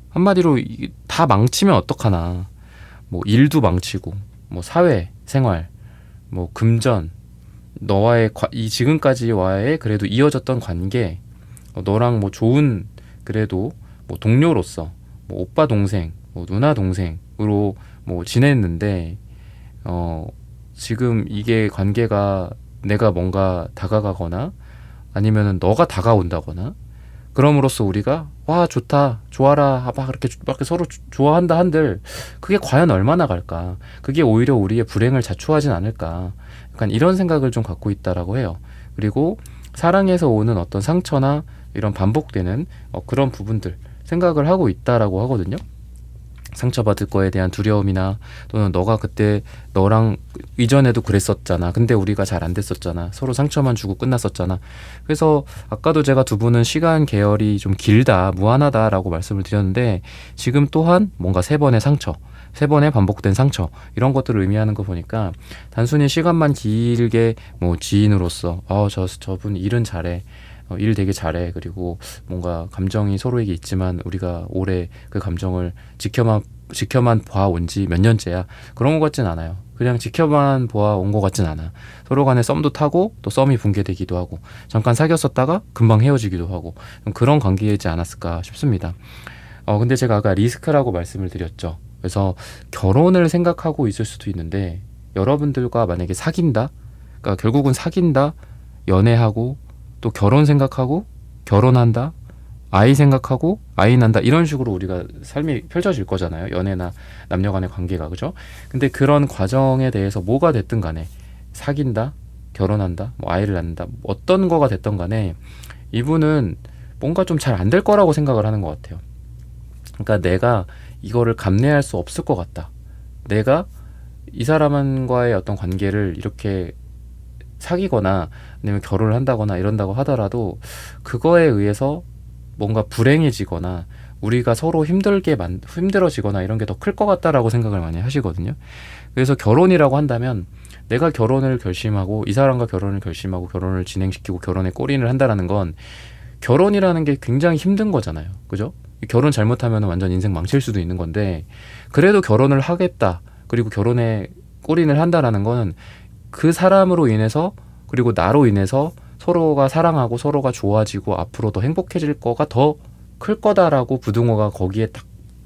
한마디로 다 망치면 어떡하나. 뭐 일도 망치고, 뭐 사회 생활, 뭐 금전, 너와의 이 지금까지와의 그래도 이어졌던 관계, 너랑 뭐 좋은, 그래도 뭐 동료로서 뭐 오빠 동생, 뭐 누나 동생으로 뭐 지냈는데, 지금 이게 관계가 내가 뭔가 다가가거나 아니면은 너가 다가온다거나, 그럼으로써 우리가 와 좋다 좋아라 막 이렇게 서로 좋아한다 한들, 그게 과연 얼마나 갈까. 그게 오히려 우리의 불행을 자초하진 않을까. 약간 이런 생각을 좀 갖고 있다라고 해요. 그리고 사랑에서 오는 어떤 상처나 이런 반복되는 그런 부분들 생각을 하고 있다라고 하거든요. 상처받을 거에 대한 두려움이나 또는 너가 그때 너랑 이전에도 그랬었잖아. 근데 우리가 잘 안 됐었잖아. 서로 상처만 주고 끝났었잖아. 그래서 아까도 제가 두 분은 시간 계열이 좀 길다, 무한하다라고 말씀을 드렸는데 지금 또한 뭔가 세 번의 상처, 세 번의 반복된 상처 이런 것들을 의미하는 거 보니까 단순히 시간만 길게 뭐 지인으로서 저분 일은 잘해. 일 되게 잘해. 그리고 뭔가 감정이 서로에게 있지만 우리가 오래 그 감정을 지켜만 봐온 지 몇 년째야. 그런 것 같진 않아요. 그냥 지켜만 봐온 것 같진 않아. 서로 간에 썸도 타고 또 썸이 붕괴되기도 하고 잠깐 사귀었었다가 금방 헤어지기도 하고 그런 관계이지 않았을까 싶습니다. 근데 제가 아까 리스크라고 말씀을 드렸죠. 그래서 결혼을 생각하고 있을 수도 있는데 여러분들과 만약에 사귄다? 그러니까 결국은 사귄다, 연애하고 또 결혼 생각하고 결혼한다, 아이 생각하고 아이 난다 이런 식으로 우리가 삶이 펼쳐질 거잖아요. 연애나 남녀 간의 관계가. 그죠? 근데 그런 과정에 대해서 뭐가 됐든 간에 사귄다, 결혼한다, 뭐 아이를 낳는다 어떤 거가 됐든 간에 이분은 뭔가 좀 잘 안 될 거라고 생각을 하는 것 같아요. 그러니까 내가 이거를 감내할 수 없을 것 같다. 내가 이 사람과의 어떤 관계를 이렇게 사귀거나 아니면 결혼을 한다거나 이런다고 하더라도 그거에 의해서 뭔가 불행해지거나 우리가 서로 힘들어지거나 이런 게 더 클 것 같다라고 생각을 많이 하시거든요. 그래서 결혼이라고 한다면 내가 결혼을 결심하고 이 사람과 결혼을 결심하고 결혼을 진행시키고 결혼에 골인을 한다라는 건 결혼이라는 게 굉장히 힘든 거잖아요. 그죠? 결혼 잘못하면 완전 인생 망칠 수도 있는 건데 그래도 결혼을 하겠다. 그리고 결혼에 골인을 한다라는 거는 그 사람으로 인해서 그리고 나로 인해서 서로가 사랑하고 서로가 좋아지고 앞으로 더 행복해질 거가 더 클 거다라고 부등호가 거기에 딱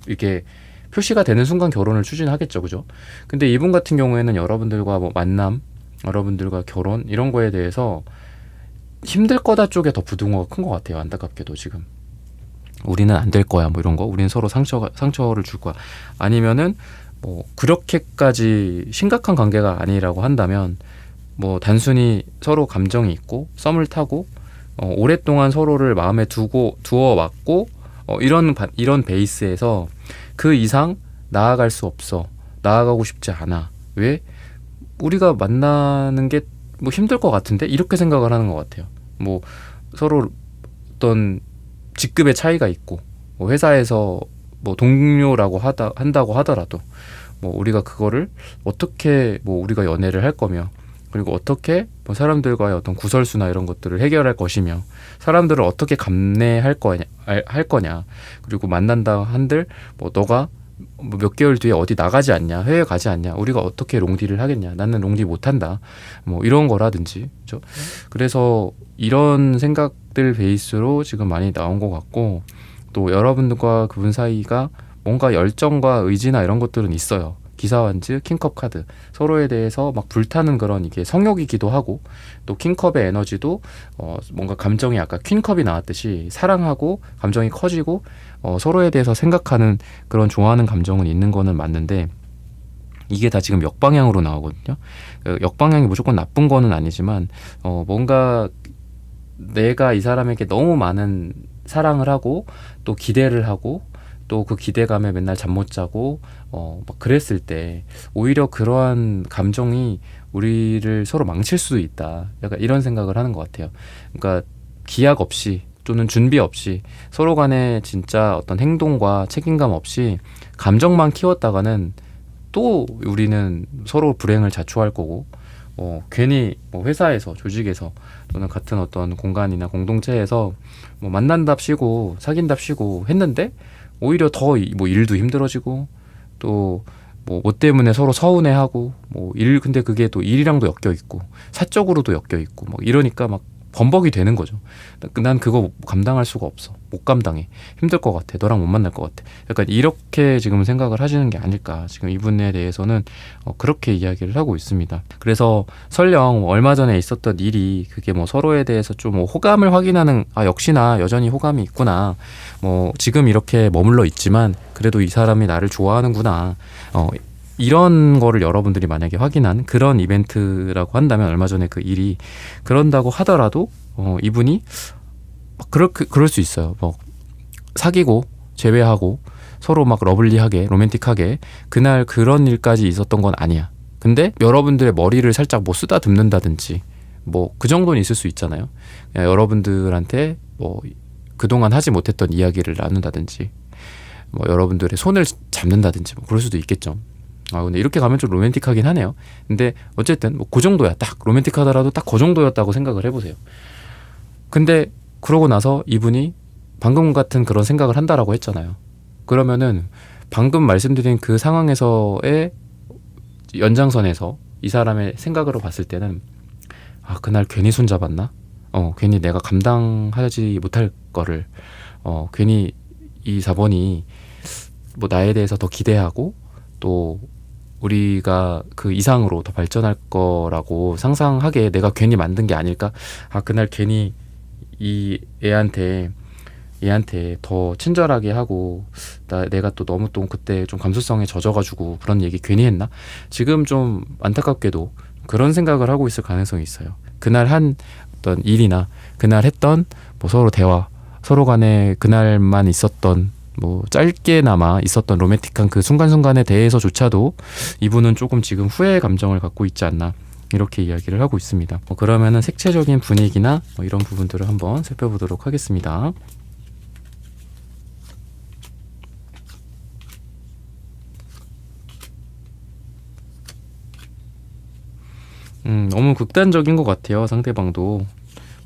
이렇게 표시가 되는 순간 결혼을 추진하겠죠. 그죠? 근데 이분 같은 경우에는 여러분들과 뭐 만남, 여러분들과 결혼 이런 거에 대해서 힘들 거다 쪽에 더 부등호가 큰 것 같아요. 안타깝게도 지금. 우리는 안 될 거야. 뭐 이런 거. 우리는 서로 상처를 줄 거야. 아니면은 뭐 그렇게까지 심각한 관계가 아니라고 한다면 뭐 단순히 서로 감정이 있고 썸을 타고 오랫동안 서로를 마음에 두어 왔고 이런 베이스에서 그 이상 나아갈 수 없어. 나아가고 싶지 않아. 왜? 우리가 만나는 게 뭐 힘들 것 같은데 이렇게 생각을 하는 것 같아요. 뭐 서로 어떤 직급의 차이가 있고 뭐 회사에서 뭐 동료라고 한다고 하더라도 뭐 우리가 그거를 어떻게 뭐 우리가 연애를 할 거며 그리고 어떻게 뭐 사람들과의 어떤 구설수나 이런 것들을 해결할 것이며 사람들을 어떻게 감내할 거냐 그리고 만난다 한들 뭐 너가 뭐 몇 개월 뒤에 어디 나가지 않냐 해외 가지 않냐 우리가 어떻게 롱디를 하겠냐 나는 롱디 못한다 뭐 이런 거라든지 그렇죠? 그래서 이런 생각들 베이스로 지금 많이 나온 것 같고 또 여러분들과 그분 사이가 뭔가 열정과 의지나 이런 것들은 있어요. 기사완즈, 킹컵 카드 서로에 대해서 막 불타는 그런 이게 성욕이기도 하고 또 킹컵의 에너지도 뭔가 감정이 아까 퀸컵이 나왔듯이 사랑하고 감정이 커지고 서로에 대해서 생각하는 그런 좋아하는 감정은 있는 거는 맞는데 이게 다 지금 역방향으로 나오거든요. 역방향이 무조건 나쁜 거는 아니지만 뭔가 내가 이 사람에게 너무 많은 사랑을 하고 또 기대를 하고 또 그 기대감에 맨날 잠 못 자고 막 그랬을 때 오히려 그러한 감정이 우리를 서로 망칠 수도 있다. 약간 이런 생각을 하는 것 같아요. 그러니까 기약 없이 또는 준비 없이 서로 간에 진짜 어떤 행동과 책임감 없이 감정만 키웠다가는 또 우리는 서로 불행을 자초할 거고 괜히 뭐 회사에서 조직에서 또는 같은 어떤 공간이나 공동체에서 뭐 만난답시고 사귄답시고 했는데 오히려 더 뭐 일도 힘들어지고 또 뭐 때문에 서로 서운해하고 뭐 근데 그게 또 일이랑도 엮여 있고 사적으로도 엮여 있고 뭐 이러니까 막 범벅이 되는 거죠. 난 그거 감당할 수가 없어. 못 감당해. 힘들 것 같아. 너랑 못 만날 것 같아. 약간 이렇게 지금 생각을 하시는 게 아닐까. 지금 이분에 대해서는 그렇게 이야기를 하고 있습니다. 그래서 설령 얼마 전에 있었던 일이 그게 뭐 서로에 대해서 좀 호감을 확인하는 역시나 여전히 호감이 있구나. 뭐 지금 이렇게 머물러 있지만 그래도 이 사람이 나를 좋아하는구나. 이런 거를 여러분들이 만약에 확인한 그런 이벤트라고 한다면 얼마 전에 그 일이 그런다고 하더라도 이분이 그럴 수 있어요. 뭐 사귀고 재회하고 서로 막 러블리하게 로맨틱하게 그날 그런 일까지 있었던 건 아니야. 근데 여러분들의 머리를 살짝 뭐 쓰다듬는다든지 뭐 그 정도는 있을 수 있잖아요. 여러분들한테 뭐 그동안 하지 못했던 이야기를 나눈다든지 뭐 여러분들의 손을 잡는다든지 뭐 그럴 수도 있겠죠. 근데 이렇게 가면 좀 로맨틱하긴 하네요. 근데 어쨌든 뭐 그 정도야. 딱 로맨틱하더라도 딱 그 정도였다고 생각을 해보세요. 근데 그러고 나서 이분이 방금 같은 그런 생각을 한다라고 했잖아요. 그러면은 방금 말씀드린 그 상황에서의 연장선에서 이 사람의 생각으로 봤을 때는 그날 괜히 손잡았나? 괜히 내가 감당하지 못할 거를 괜히 이 4번이 뭐 나에 대해서 더 기대하고 또 우리가 그 이상으로 더 발전할 거라고 상상하게 내가 괜히 만든 게 아닐까? 그날 괜히 이 얘한테 더 친절하게 하고 내가 또 너무 또 그때 좀 감수성에 젖어가지고 그런 얘기 괜히 했나? 지금 좀 안타깝게도 그런 생각을 하고 있을 가능성이 있어요. 그날 한 어떤 일이나 그날 했던 뭐 서로 대화, 서로 간에 그날만 있었던 뭐 짧게나마 있었던 로맨틱한 그 순간순간에 대해서조차도 이분은 조금 지금 후회의 감정을 갖고 있지 않나, 이렇게 이야기를 하고 있습니다. 그러면은 색채적인 분위기나 이런 부분들을 한번 살펴보도록 하겠습니다. 너무 극단적인 것 같아요. 상대방도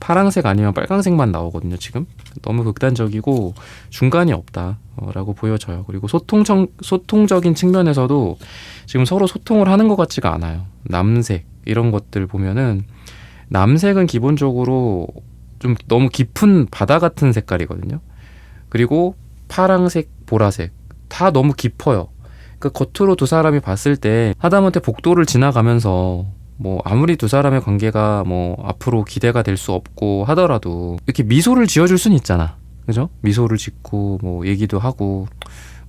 파랑색 아니면 빨강색만 나오거든요. 지금 너무 극단적이고 중간이 없다 라고 보여져요. 그리고 소통적인 측면에서도 지금 서로 소통을 하는 것 같지가 않아요. 남색 이런 것들 보면은 남색은 기본적으로 좀 너무 깊은 바다 같은 색깔이거든요. 그리고 파랑색, 보라색 다 너무 깊어요. 그러니까 겉으로 두 사람이 봤을 때 하다못해 복도를 지나가면서 뭐 아무리 두 사람의 관계가 뭐 앞으로 기대가 될 수 없고 하더라도 이렇게 미소를 지어줄 수는 있잖아. 그죠? 미소를 짓고 뭐 얘기도 하고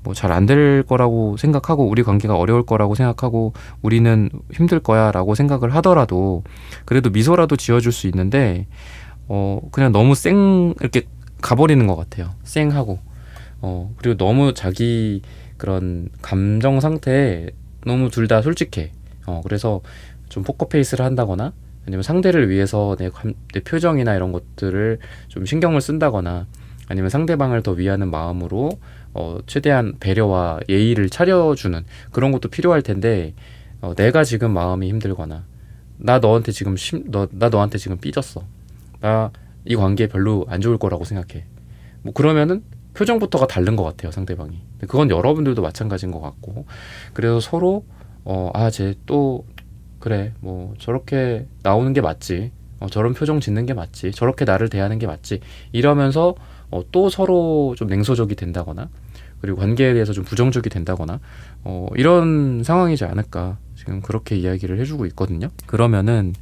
뭐 잘 안 될 거라고 생각하고 우리 관계가 어려울 거라고 생각하고 우리는 힘들 거야 라고 생각을 하더라도 그래도 미소라도 지어줄 수 있는데 그냥 너무 이렇게 가버리는 것 같아요. 쌩하고 그리고 너무 자기 그런 감정 상태에 너무 둘 다 솔직해. 그래서 좀 포커페이스를 한다거나 아니면 상대를 위해서 내 표정이나 이런 것들을 좀 신경을 쓴다거나 아니면 상대방을 더 위하는 마음으로 최대한 배려와 예의를 차려주는 그런 것도 필요할 텐데 내가 지금 마음이 힘들거나 나 너한테 지금 삐졌어. 나 이 관계 별로 안 좋을 거라고 생각해. 뭐 그러면은 표정부터가 다른 것 같아요, 상대방이. 그건 여러분들도 마찬가지인 것 같고 그래서 서로 쟤 또 그래 뭐 저렇게 나오는 게 맞지, 저런 표정 짓는 게 맞지, 저렇게 나를 대하는 게 맞지 이러면서 또 서로 좀 냉소적이 된다거나 그리고 관계에 대해서 좀 부정적이 된다거나 이런 상황이지 않을까 지금 그렇게 이야기를 해주고 있거든요. 그러면은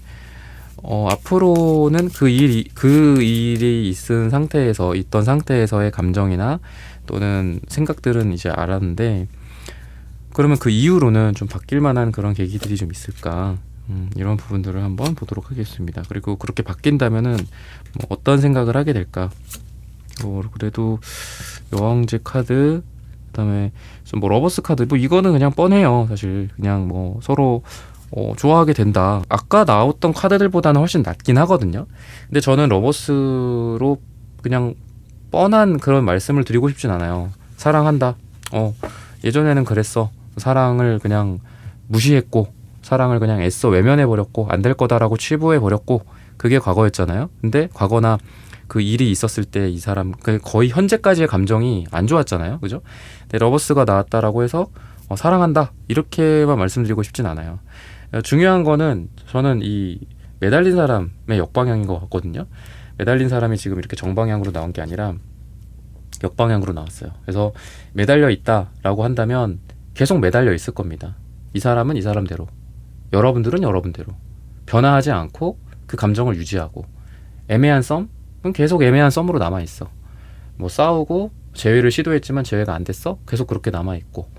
앞으로는 그 일이 있던 상태에서의 감정이나 또는 생각들은 이제 알았는데 그러면 그 이후로는 좀 바뀔 만한 그런 계기들이 좀 있을까, 이런 부분들을 한번 보도록 하겠습니다. 그리고 그렇게 바뀐다면은 뭐 어떤 생각을 하게 될까. 그래도 여왕제 카드, 그다음에 좀 뭐 러버스 카드, 뭐 이거는 그냥 뻔해요. 사실 그냥 뭐 서로 좋아하게 된다. 아까 나왔던 카드들보다는 훨씬 낫긴 하거든요. 근데 저는 러버스로 그냥 뻔한 그런 말씀을 드리고 싶진 않아요. 사랑한다. 예전에는 그랬어. 사랑을 그냥 무시했고 사랑을 그냥 애써 외면해버렸고 안 될 거다라고 치부해버렸고 그게 과거였잖아요. 근데 과거나 그 일이 있었을 때 이 사람 거의 현재까지의 감정이 안 좋았잖아요. 그죠? 근데 러버스가 나왔다라고 해서 사랑한다 이렇게만 말씀드리고 싶진 않아요. 중요한 거는 저는 이 매달린 사람의 역방향인 것 같거든요. 매달린 사람이 지금 이렇게 정방향으로 나온 게 아니라 역방향으로 나왔어요. 그래서 매달려 있다라고 한다면 계속 매달려 있을 겁니다. 이 사람은 이 사람대로, 여러분들은 여러분대로 변화하지 않고 그 감정을 유지하고, 애매한 썸은 계속 애매한 썸으로 남아있어. 뭐 싸우고 재회를 시도했지만 재회가 안 됐어? 계속 그렇게 남아있고,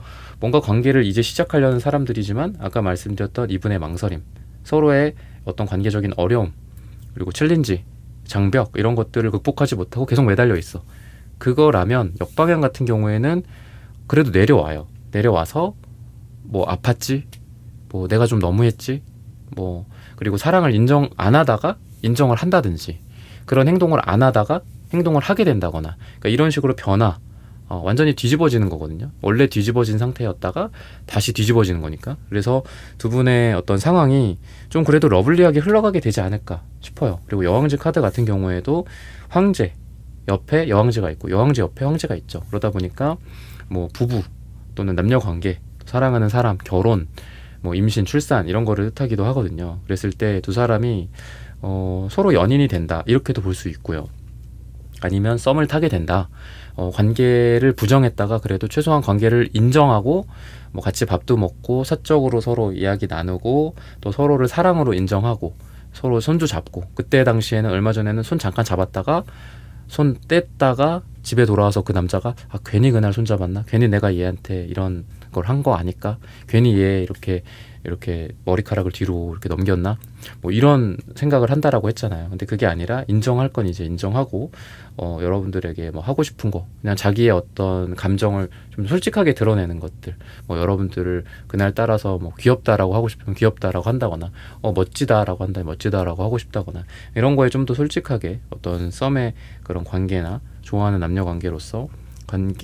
뭔가 관계를 이제 시작하려는 사람들이지만 아까 말씀드렸던 이분의 망설임, 서로의 어떤 관계적인 어려움, 그리고 챌린지, 장벽 이런 것들을 극복하지 못하고 계속 매달려 있어. 그거라면 역방향 같은 경우에는 그래도 내려와요. 내려와서 뭐 아팠지, 뭐 내가 좀 너무했지, 뭐 그리고 사랑을 인정 안 하다가 인정을 한다든지, 그런 행동을 안 하다가 행동을 하게 된다거나, 그러니까 이런 식으로 변화, 완전히 뒤집어지는 거거든요. 원래 뒤집어진 상태였다가 다시 뒤집어지는 거니까. 그래서 두 분의 어떤 상황이 좀 그래도 러블리하게 흘러가게 되지 않을까 싶어요. 그리고 여왕제 카드 같은 경우에도 황제 옆에 여왕제가 있고 여왕제 옆에 황제가 있죠. 그러다 보니까 뭐 부부 또는 남녀 관계, 사랑하는 사람, 결혼, 뭐 임신, 출산 이런 거를 뜻하기도 하거든요. 그랬을 때 두 사람이 서로 연인이 된다 이렇게도 볼 수 있고요. 아니면 썸을 타게 된다. 관계를 부정했다가 그래도 최소한 관계를 인정하고 뭐 같이 밥도 먹고 사적으로 서로 이야기 나누고 또 서로를 사랑으로 인정하고 서로 손도 잡고, 그때 당시에는 얼마 전에는 손 잠깐 잡았다가 손 뗐다가 집에 돌아와서 그 남자가 괜히 그날 손 잡았나? 괜히 내가 얘한테 이런 걸 한 거 아닐까? 괜히 얘 이렇게 머리카락을 뒤로 이렇게 넘겼나? 뭐 이런 생각을 한다라고 했잖아요. 근데 그게 아니라 인정할 건 이제 인정하고 여러분들에게 뭐 하고 싶은 거, 그냥 자기의 어떤 감정을 좀 솔직하게 드러내는 것들, 뭐 여러분들을 그날 따라서 뭐 귀엽다라고 하고 싶으면 귀엽다라고 한다거나 멋지다라고 한다면 멋지다라고 하고 싶다거나, 이런 거에 좀 더 솔직하게 어떤 썸의 그런 관계나 좋아하는 남녀 관계로서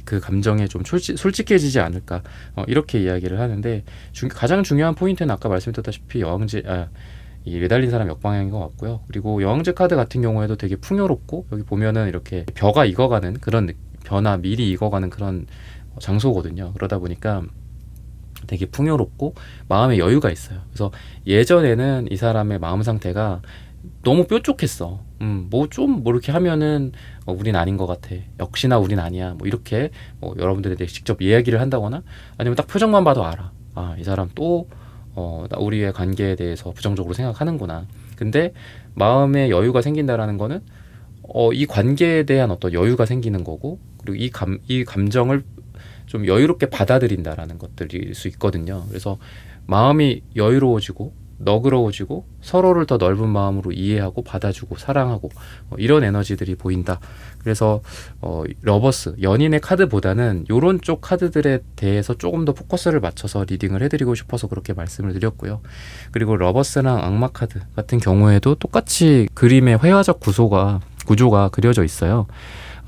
그 감정에 좀 솔직해지지 않을까, 이렇게 이야기를 하는데, 가장 중요한 포인트는 아까 말씀드렸다시피 이 매달린 사람 역방향인 것 같고요. 그리고 여왕제 카드 같은 경우에도 되게 풍요롭고, 여기 보면은 이렇게 벼가 익어가는 그런 벼나 밀이 익어가는 그런 장소거든요. 그러다 보니까 되게 풍요롭고 마음에 여유가 있어요. 그래서 예전에는 이 사람의 마음 상태가 너무 뾰족했어. 뭐 이렇게 하면은 우린 아닌 것 같아. 역시나 우린 아니야. 뭐 이렇게 여러분들에게 직접 이야기를 한다거나, 아니면 딱 표정만 봐도 알아. 이 사람 또 우리의 관계에 대해서 부정적으로 생각하는구나. 근데 마음에 여유가 생긴다라는 거는 이 관계에 대한 어떤 여유가 생기는 거고, 그리고 이 감정을 좀 여유롭게 받아들인다라는 것들일 수 있거든요. 그래서 마음이 여유로워지고 너그러워지고 서로를 더 넓은 마음으로 이해하고 받아주고 사랑하고 이런 에너지들이 보인다. 그래서 러버스, 연인의 카드보다는 이런 쪽 카드들에 대해서 조금 더 포커스를 맞춰서 리딩을 해드리고 싶어서 그렇게 말씀을 드렸고요. 그리고 러버스랑 악마 카드 같은 경우에도 똑같이 그림의 회화적 구조가 그려져 있어요.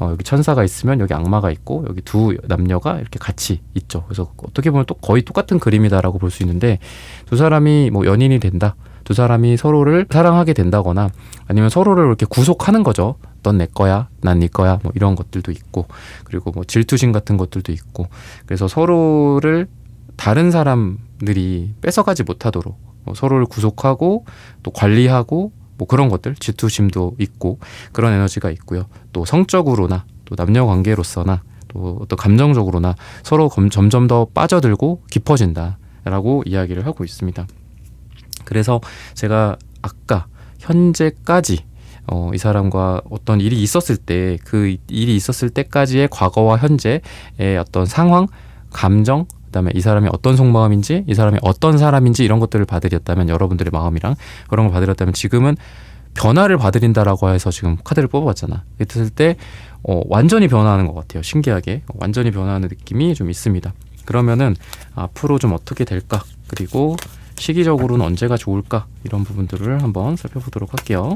여기 천사가 있으면 여기 악마가 있고 여기 두 남녀가 이렇게 같이 있죠. 그래서 어떻게 보면 또 거의 똑같은 그림이다라고 볼 수 있는데, 두 사람이 뭐 연인이 된다, 두 사람이 서로를 사랑하게 된다거나 아니면 서로를 이렇게 구속하는 거죠. 넌 내 거야, 난 네 거야, 뭐 이런 것들도 있고, 그리고 뭐 질투심 같은 것들도 있고, 그래서 서로를 다른 사람들이 뺏어가지 못하도록 서로를 구속하고 또 관리하고, 뭐 그런 것들, 질투심도 있고 그런 에너지가 있고요. 또 성적으로나 또 남녀 관계로서나 또 어떤 감정적으로나 서로 점점 더 빠져들고 깊어진다라고 이야기를 하고 있습니다. 그래서 제가 아까 현재까지 이 사람과 어떤 일이 있었을 때, 그 일이 있었을 때까지의 과거와 현재의 어떤 상황, 감정, 그다음에 이 사람이 어떤 속마음인지, 이 사람이 어떤 사람인지 이런 것들을 봐드렸다면, 여러분들의 마음이랑 그런 걸 봐드렸다면, 지금은 변화를 봐드린다라고 해서 지금 카드를 뽑아봤잖아. 그랬을 때 완전히 변화하는 것 같아요. 신기하게 완전히 변화하는 느낌이 좀 있습니다. 그러면은 앞으로 좀 어떻게 될까, 그리고 시기적으로는 언제가 좋을까, 이런 부분들을 한번 살펴보도록 할게요.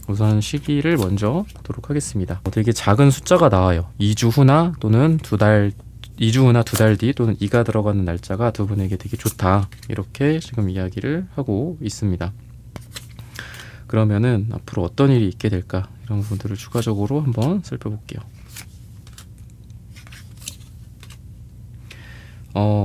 우선 시기를 먼저 보도록 하겠습니다. 되게 작은 숫자가 나와요. 2주 후나 또는 2주 후나 2달 뒤 또는 2가 들어가는 날짜가 두 분에게 되게 좋다, 이렇게 지금 이야기를 하고 있습니다. 그러면은 앞으로 어떤 일이 있게 될까, 이런 부분들을 추가적으로 한번 살펴볼게요.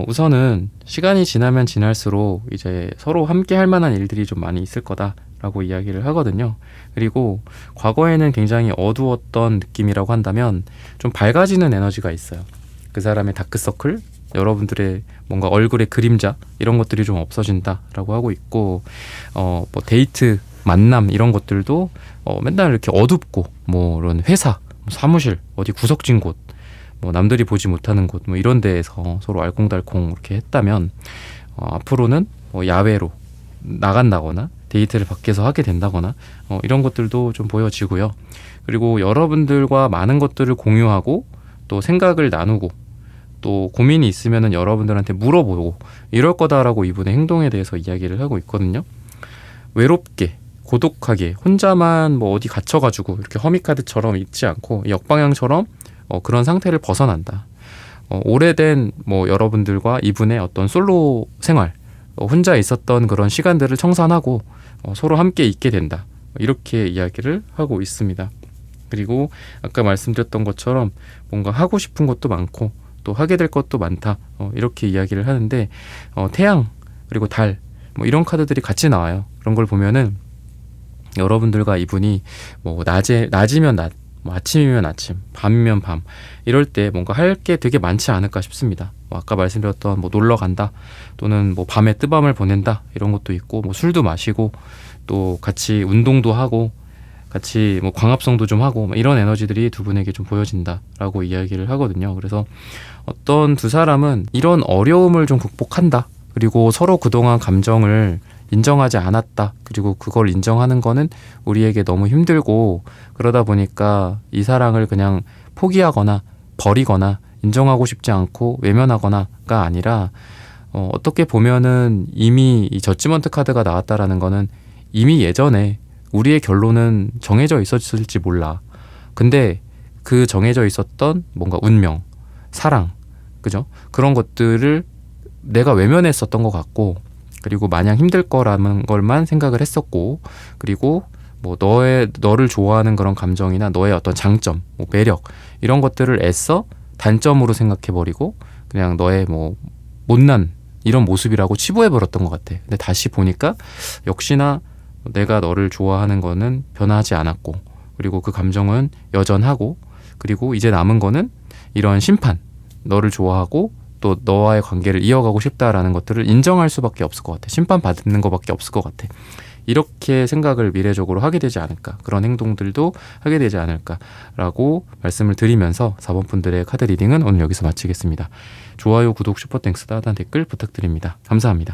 우선은 시간이 지나면 지날수록 이제 서로 함께 할 만한 일들이 좀 많이 있을 거다라고 이야기를 하거든요. 그리고 과거에는 굉장히 어두웠던 느낌이라고 한다면 좀 밝아지는 에너지가 있어요. 그 사람의 다크서클, 여러분들의 뭔가 얼굴의 그림자, 이런 것들이 좀 없어진다라고 하고 있고, 뭐 데이트, 만남 이런 것들도 맨날 이렇게 어둡고, 뭐 이런 회사, 사무실, 어디 구석진 곳, 뭐 남들이 보지 못하는 곳, 뭐 이런 데에서 서로 알콩달콩 이렇게 했다면, 앞으로는 뭐 야외로 나간다거나 데이트를 밖에서 하게 된다거나 이런 것들도 좀 보여지고요. 그리고 여러분들과 많은 것들을 공유하고 또 생각을 나누고 또 고민이 있으면은 여러분들한테 물어보고 이럴 거다라고 이분의 행동에 대해서 이야기를 하고 있거든요. 외롭게 고독하게 혼자만 뭐 어디 갇혀가지고 이렇게 허미카드처럼 있지 않고 역방향처럼 그런 상태를 벗어난다. 오래된 뭐 여러분들과 이분의 어떤 솔로 생활, 혼자 있었던 그런 시간들을 청산하고 서로 함께 있게 된다. 이렇게 이야기를 하고 있습니다. 그리고 아까 말씀드렸던 것처럼 뭔가 하고 싶은 것도 많고 또 하게 될 것도 많다. 이렇게 이야기를 하는데 태양 그리고 달 뭐 이런 카드들이 같이 나와요. 그런 걸 보면은 여러분들과 이분이 뭐 낮이면 낮, 뭐 아침이면 아침, 밤이면 밤 이럴 때 뭔가 할 게 되게 많지 않을까 싶습니다. 뭐 아까 말씀드렸던 뭐 놀러 간다 또는 뭐 밤에 뜨밤을 보낸다 이런 것도 있고 뭐 술도 마시고 또 같이 운동도 하고 같이 뭐 광합성도 좀 하고 이런 에너지들이 두 분에게 좀 보여진다라고 이야기를 하거든요. 그래서 어떤 두 사람은 이런 어려움을 좀 극복한다. 그리고 서로 그동안 감정을 인정하지 않았다. 그리고 그걸 인정하는 거는 우리에게 너무 힘들고 그러다 보니까 이 사랑을 그냥 포기하거나 버리거나 인정하고 싶지 않고 외면하거나가 아니라 어떻게 보면은 이미 이 저지먼트 카드가 나왔다라는 거는 이미 예전에 우리의 결론은 정해져 있었을지 몰라. 근데 그 정해져 있었던 뭔가 운명, 사랑, 그죠? 그런 것들을 내가 외면했었던 것 같고 그리고 마냥 힘들 거라는 걸만 생각을 했었고 그리고 뭐 너를 좋아하는 그런 감정이나 너의 어떤 장점, 뭐 매력 이런 것들을 애써 단점으로 생각해버리고 그냥 너의 뭐 못난 이런 모습이라고 치부해버렸던 것 같아. 근데 다시 보니까 역시나 내가 너를 좋아하는 거는 변하지 않았고 그리고 그 감정은 여전하고 그리고 이제 남은 거는 이런 심판, 너를 좋아하고 또 너와의 관계를 이어가고 싶다라는 것들을 인정할 수밖에 없을 것 같아. 심판받는 것밖에 없을 것 같아. 이렇게 생각을 미래적으로 하게 되지 않을까. 그런 행동들도 하게 되지 않을까라고 말씀을 드리면서 4번 분들의 카드 리딩은 오늘 여기서 마치겠습니다. 좋아요, 구독, 슈퍼땡스, 따뜻한 댓글 부탁드립니다. 감사합니다.